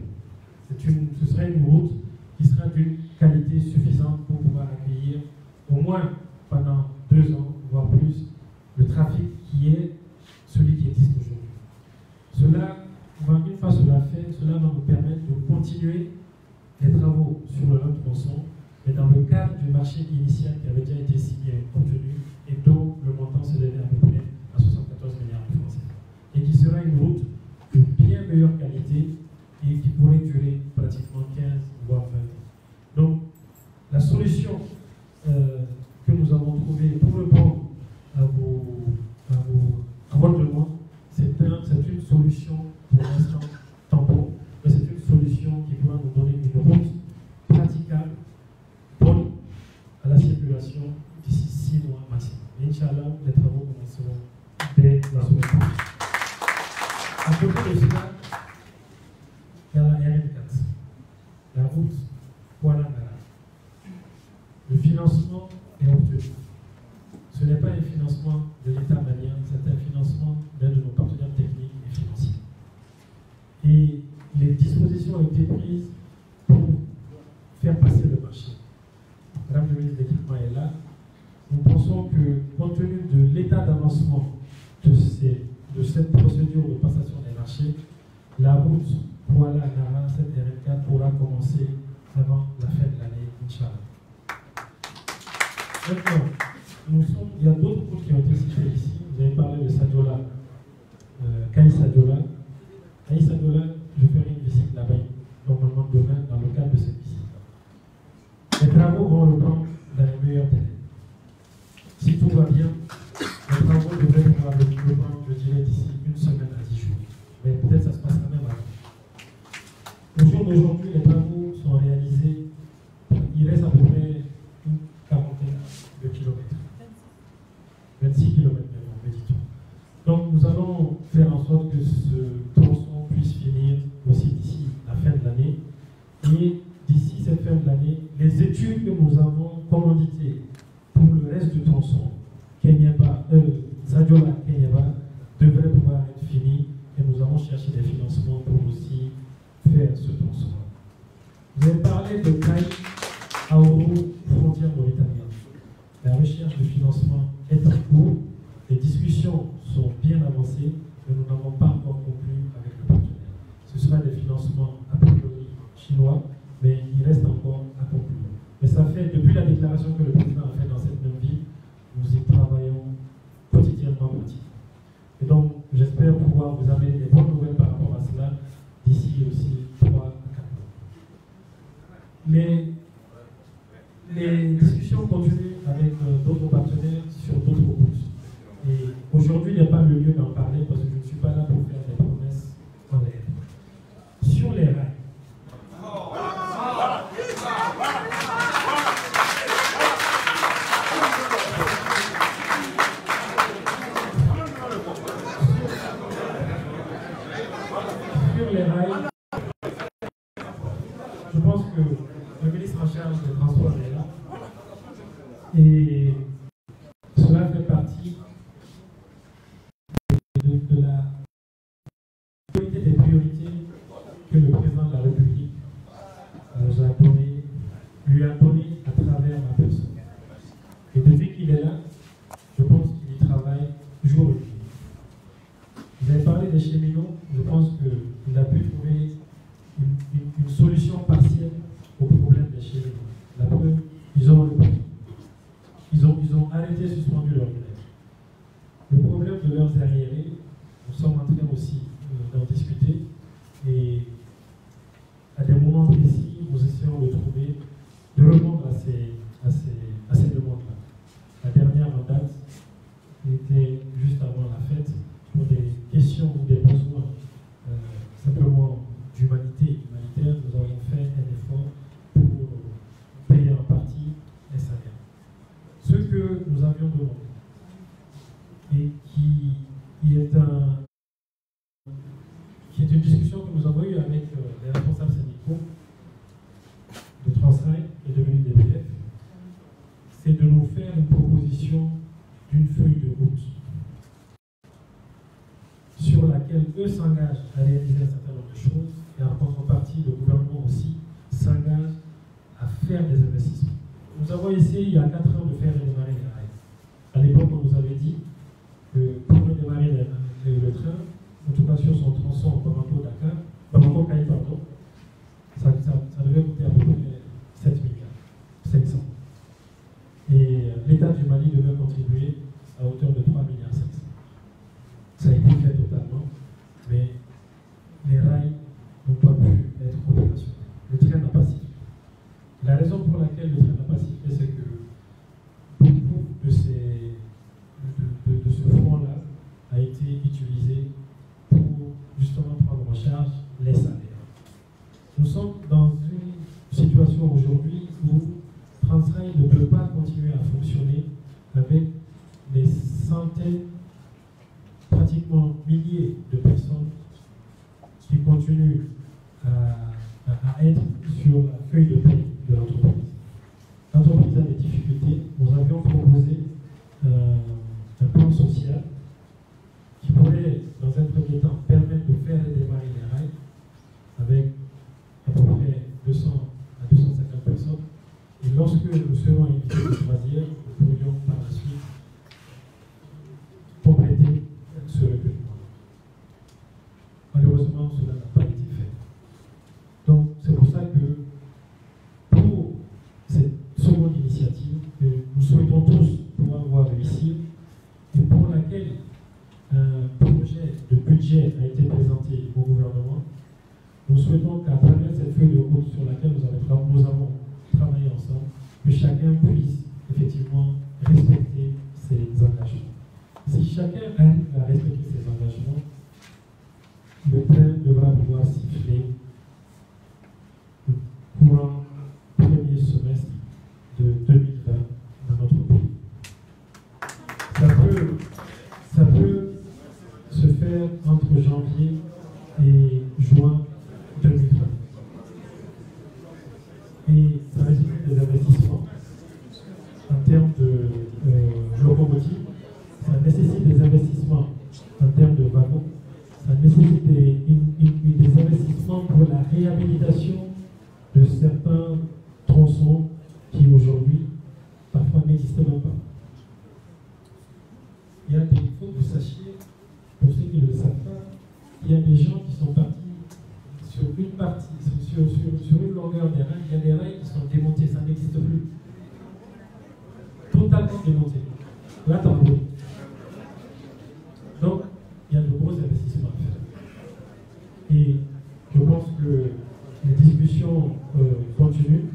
[SPEAKER 8] Ce serait une route qui sera d'une qualité suffisante pour pouvoir accueillir au moins pendant 2 ans, voire plus, le trafic qui est celui qui existe aujourd'hui. Une fois cela fait, cela va nous permettre de continuer les travaux sur le long tronçon, mais dans le cadre du marché initial qui avait déjà été signé et obtenu, et dont le montant s'élevait à peu près à 74 milliards de francs CFA. Et qui sera une route de bien meilleure qualité et qui pourrait durer pratiquement 15 voire 20 ans. Donc, la solution que nous avons trouvée pour répondre à votre demande, c'est une solution pour l'instant tampon, mais c'est une solution qui pourra nous donner une route praticable, bonne à la circulation d'ici 6 mois maximum. Et Inch'Allah, les travaux commenceront dès la semaine prochaine. À côté de cela, il y a la RN4, la route Kuala-Ngara. Le financement est obtenu. Ce n'est pas un financement de l'État malien, c'est un financement d'un de nos partenaires techniques et financiers. Et les dispositions ont été prises pour faire passer le marché. Madame le ministre de l'Équipement est là. Nous pensons que, compte tenu de l'état d'avancement de cette procédure de passation des marchés, la route Kuala-Ngara, cette RN4, pourra commencer avant la fin de l'année, Inch'Allah. Maintenant, il y a d'autres routes qui ont été citées ici. Vous avez parlé de Sadiola, Kaï Sadiola. Kaï Sadiola, je ferai une visite là-bas, normalement demain, dans le cadre de cette visite. Les travaux vont reprendre dans les meilleurs délais. Si tout va bien, les travaux devraient pouvoir reprendre, je dirais, d'ici 1 semaine à 10 jours. Mais peut-être ça se passera même avant. Au jour d'aujourd'hui, les travaux sont réalisés. Il reste à peu près une quarantaine de kilomètres. 26 km maintenant, me dit-on. Donc nous allons faire en sorte que ce tronçon puisse finir aussi d'ici la fin de l'année. Et d'ici cette fin de l'année, les études que nous avons commanditées pour le reste du tronçon, Sadiola-Kenyaba, devraient pouvoir être finies et nous allons chercher des financements pour aussi faire ce tronçon. Vous avez parlé de Kaï à Ouro, frontière mauritanienne. La recherche de financement est en cours, les discussions sont bien avancées, mais nous n'avons pas encore conclu avec le partenaire. Ce sera des financements a priori chinois, mais il reste encore à conclure. Mais ça fait, depuis la déclaration que le président a faite dans cette même ville, nous y travaillons quotidiennement, Et donc, j'espère pouvoir vous amener des bonnes nouvelles par rapport à cela d'ici aussi 3 à 4 mois. Mais les discussions continuent avec d'autres partenaires sur d'autres routes. Et aujourd'hui, il n'y a pas le lieu d'en parler parce que je ne suis pas là pour faire des promesses en l'air. Sur les rails. Sur les rails, je pense que le ministre en charge des transports est là. Et cela fait partie de la priorité des priorités que le président de la République lui a donné à travers ma personne. Et depuis qu'il est là, je pense qu'il y travaille jour et nuit. Vous avez parlé des cheminots, je pense qu'il a pu trouver une solution partielle au problème des cheminots. La preuve, ils ont arrêté, suspendu leur grève. Le problème de leurs arriérés, nous sommes en train aussi d'en discuter et à des moments précis, nous essayons de répondre à ces demandes-là. La dernière en date était juste avant la fête pour des questions ou des besoins simplement d'humanitaire. Nous avons fait un effort pour payer en partie les salaires. Ce que nous avions demandé et qui est une discussion que nous avons eue avec les responsables syndicaux de Transrail et de l'UDBF, c'est de nous faire une proposition d'une feuille de route sur laquelle eux s'engagent à réaliser un certain nombre de choses et en contrepartie, le gouvernement aussi s'engage à faire des investissements. Nous avons essayé il y a 4 ans de faire redémarrer les rails. À l'époque, on nous avait dit que pour redémarrer le train, en tout cas sur son tronçon Bamako-Kaï, ça devait coûter à peu près 7 milliards, 700. Et l'État du Mali devait contribuer à hauteur de 3 milliards 500. Ça a été fait totalement, mais les rails n'ont pas pu être opérationnels. Le train n'a pas sifflé. La raison pour laquelle le train n'a pas sifflé, c'est que beaucoup de ce front-là a été utilisé pour justement prendre en charge les salaires. Nous sommes dans une situation aujourd'hui où Transrail ne peut pas continuer à fonctionner avec des centaines, pratiquement milliers de personnes qui continuent à être sur la feuille de paie de l'entreprise. L'entreprise a des difficultés. Nous avions proposé un plan social qui pourrait, dans un premier temps, permettre de faire redémarrer les rails avec à peu près 200 à 250 personnes. Et lorsque nous serons invités de choisir, nous pourrions par la suite compléter ce recrutement. Malheureusement, cela n'a pas été fait. Donc, c'est pour ça que pour cette seconde initiative, que nous souhaitons tous pouvoir voir réussir, et pour laquelle un projet de budget a été présenté au gouvernement, nous souhaitons qu'à travers cette feuille de route sur laquelle nous avons travaillé ensemble, que chacun puisse effectivement respecter ses engagements. Si chacun arrive à respecter ses engagements, le train devra pouvoir siffler le courant premier semestre de 2020 dans notre pays. Ça peut se faire entre janvier et juin 2020. Et ça nécessite des investissements en termes de locomotives, ça nécessite des investissements en termes de wagons, ça nécessite des investissements pour la réhabilitation de certains tronçons qui aujourd'hui parfois n'existent même pas. Il faut que vous sachiez, pour ceux qui ne le savent pas, il y a des gens qui sont partis sur une partie, sur une longueur des rails, il y a des rails qui sont démontés, ça n'existe plus. Totalement démontés. Là, t'en veux. Donc, il y a de gros investissements à faire. Et je pense que les discussions continuent.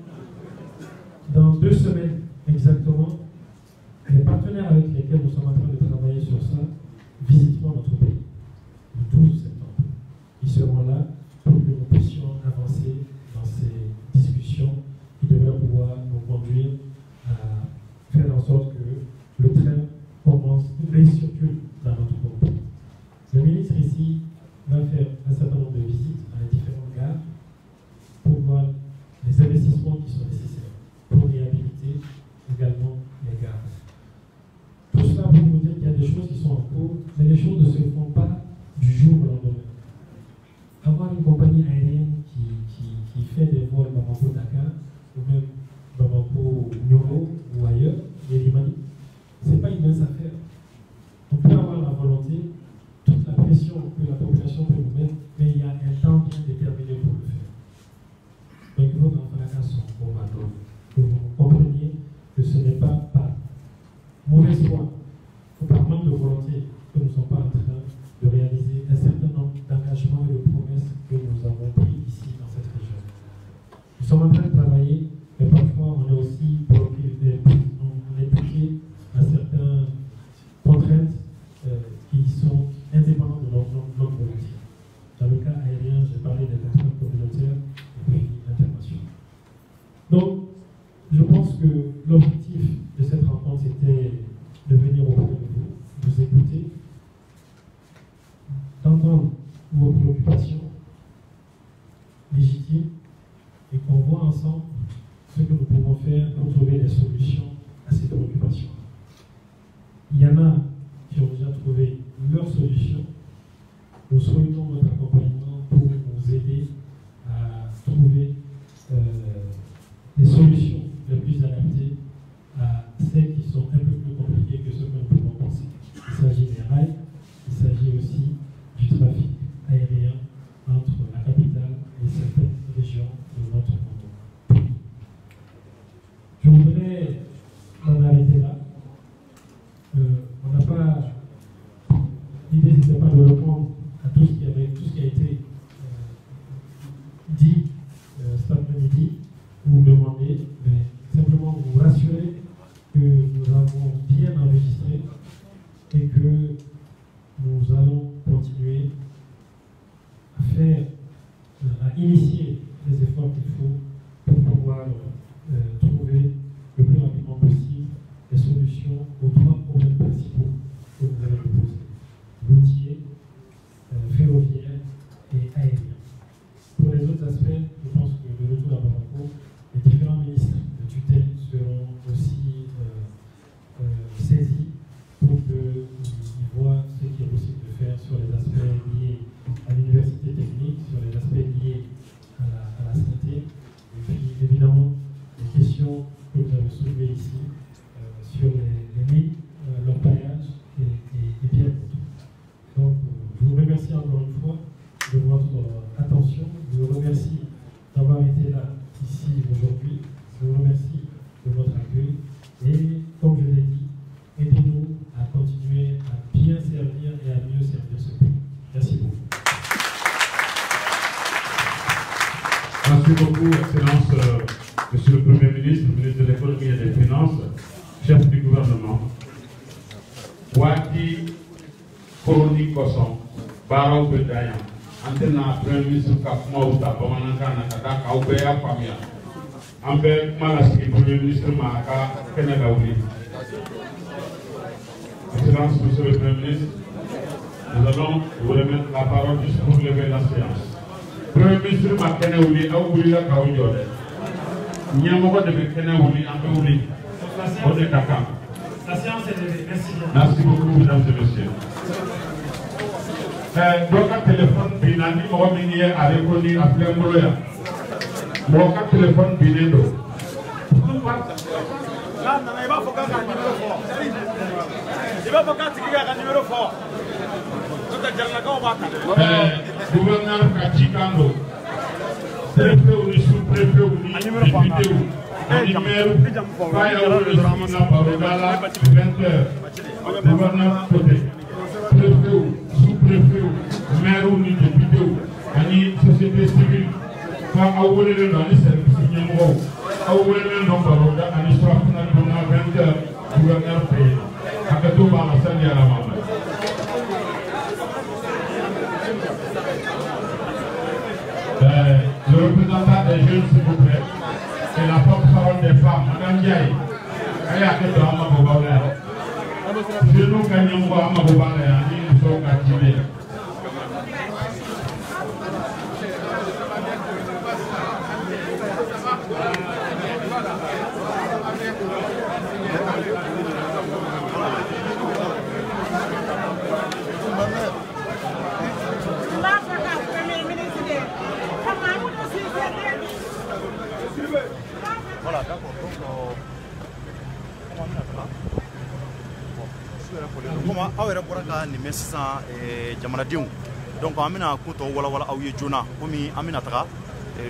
[SPEAKER 8] Dans 2 semaines, aussi on est bloqué à certaines contraintes qui sont indépendantes de notre volonté. Dans le cas aérien, j'ai parlé des contraintes communautaires et puis internationales. Donc, je pense que l'objectif de cette rencontre était de venir auprès de vous écouter, d'entendre vos préoccupations légitimes et qu'on voit ensemble ce que nous pouvons faire pour trouver des solutions à ces préoccupations. Il y en a qui ont déjà trouvé leurs solutions. Nous souhaitons votre accompagnement pour nous aider à trouver des solutions les plus adaptées à celles qui sont un peu plus compliquées que ce que nous pouvons penser. Il s'agit des rails, il s'agit aussi du trafic aérien entre la capitale et certaines régions de notre pays. Je voudrais m'en arrêter là. On n'a pas... L'idée, ce n'était pas de répondre à tout ce qui a été dit cet après-midi ou demandé, mais simplement vous rassurer que nous avons bien enregistré et que nous allons continuer à faire, à initier les efforts qu'il faut pour pouvoir trouver le plus rapidement possible des solutions aux trois problèmes principaux que vous avez proposés: routier, ferroviaire et aérien. Pour les autres aspects, je pense que de retour à Bamako, les différents ministres de tutelle seront aussi saisis pour qu'ils voient ce qui est possible de faire sur les aspects liés à l'université technique, sur les aspects liés à la santé, et puis évidemment les questions que vous avez soulevées ici sur les lignes, leur paillage et bien d'autres. Donc, je vous remercie encore une fois de votre attention. Je vous remercie d'avoir été là ici aujourd'hui. Je vous remercie de votre accueil. Et comme je l'ai dit, aidez-nous à continuer à bien servir et à mieux servir ce pays. Merci beaucoup.
[SPEAKER 1] Merci beaucoup, Excellence, Monsieur le Premier ministre, ministre de l'Économie et des Finances, chef du gouvernement. Waki Koroni Koson, Barao Bedaya, Antena Premier ministre Kafuma Uta, Bamanaka Nakata, Kaubea Pamia, Amber Malaski, Premier ministre Maka, Kenagaouli. Excellence, Monsieur le Premier ministre, nous allons vous remettre la parole juste pour lever la séance. Premier ministre Makenaouli, Aouli la Kaouyode. Niamoko de Kenaouli, Ambeouli, Ode Kaka.
[SPEAKER 8] La séance est levée. Merci bien.
[SPEAKER 1] Merci beaucoup, mesdames et messieurs. Donc, un téléphone binani, moi, minier, à reconnu, à plein mourir. Moi, un téléphone binendo.
[SPEAKER 9] Là, il va faut qu'un numéro fort. Il va faut qu'un numéro fort.
[SPEAKER 1] Gouverneur Kachikando, préfet ou sous-préfet ou député ou gouverneur côté, préfet ou sous-préfet ou maire ou député ou société civile, quand on voulait le dans les services numéro, on voulait le nom de la histoire qu'on a 20 heures, gouverneur payé. À Kato Bala Sandi à la maman. Le représentant des jeunes, s'il vous plaît, et la porte-parole des femmes, Madame Diaye, elle a été dans ma bobalère. Je nous gagnons voir ma bobalère, nous sommes activés.
[SPEAKER 9] Voilà, d'accord. Comment aw yɛrɛ bɔra ka nin mɛn sisan jamanadenw donc an bɛna ko tɔ walawala aw ye joona komi an bɛna taga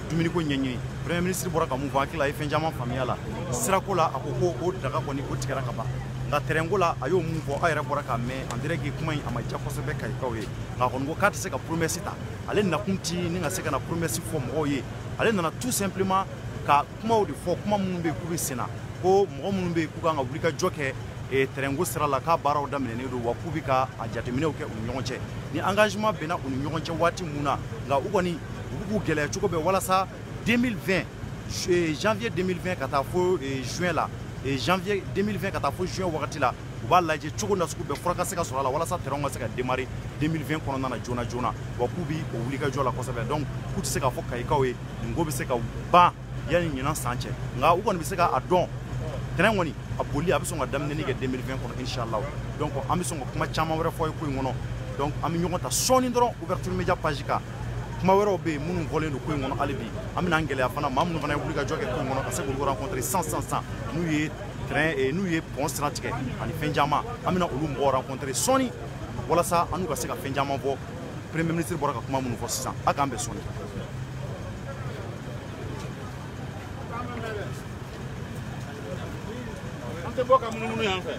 [SPEAKER 9] dumuniko ɲɛɲini premier ministre bɔra ka mun fɔ hakili la a ye fɛn caman faamuya la sirako la a ko ko o daga kɔni o tigɛra ka ban nka terrain ko la a y'o mun fɔ aw yɛrɛ bɔra ka mɛn en direct kuma in a ma diya kosɛbɛ kayikaw ye nka a kɔni ko k'a tɛ se ka promesse ta ale nakun ti ni ka se ka na promesse fɔ mɔgɔw ye ale nana tout simplement ka kumaw de fɔ kuma minnu bɛ k'u bɛ senna ko mɔgɔ minnu bɛ k'u kan ka wuli ka jɔ kɛ terrain ko sira la k'a baaraw daminɛnen don wa k'u bɛ ka a jateminɛw kɛ u ni ɲɔgɔn cɛ ni engagement bɛnna u ni ɲɔgɔn cɛ waati mun na nka u kɔni u b'u gɛlɛya cogo bɛɛ walasa 2020 janvier 2020 ka taa fo juin la janvier 2020 ka taa fo juin wagati la u b'a lajɛ cogo na sugu bɛɛ fɔra ka se ka sɔrɔ a la walasa terrain ka se ka démarrer 2020 kɔnɔna na joona joona wa k'u bi o wuli ka jɔ la kosɛbɛ donc k'u tɛ se k'a fɔ kayikaw ye nin ko bɛ se ka ban yanni ɲinan san cɛ nka u kɔni bɛ se k'a dɔn terrain kɔni a boli a bɛ sɔn ka daminɛni kɛ 2020 kɔnɔ inshallah donc an bɛ sɔn ka kuma caman wɛrɛ fɔ ye ko in kɔnɔ donc an bɛ ɲɔgɔn ta sɔɔni dɔrɔn ouverture media page kan kuma wɛrɛw bɛ yen minnu fɔlen don ko in kɔnɔ hali bi an bɛna an gɛlɛya fana maa minnu fana ye wuli ka jɔ kɛ ko in kɔnɔ ka se k'olu rencontrer sans n'u ye terrain n'u ye pont sira tigɛ ani fɛn caman an bɛna olu mɔgɔw rencontrer sɔɔni walasa an n'u ka se ka fɛn caman fɔ premier ministre bɔra ka kuma minnu fɔ sisan a k'an bɛn sɔɔni.
[SPEAKER 10] An tɛ bɔ ka munumunu yan fɛ.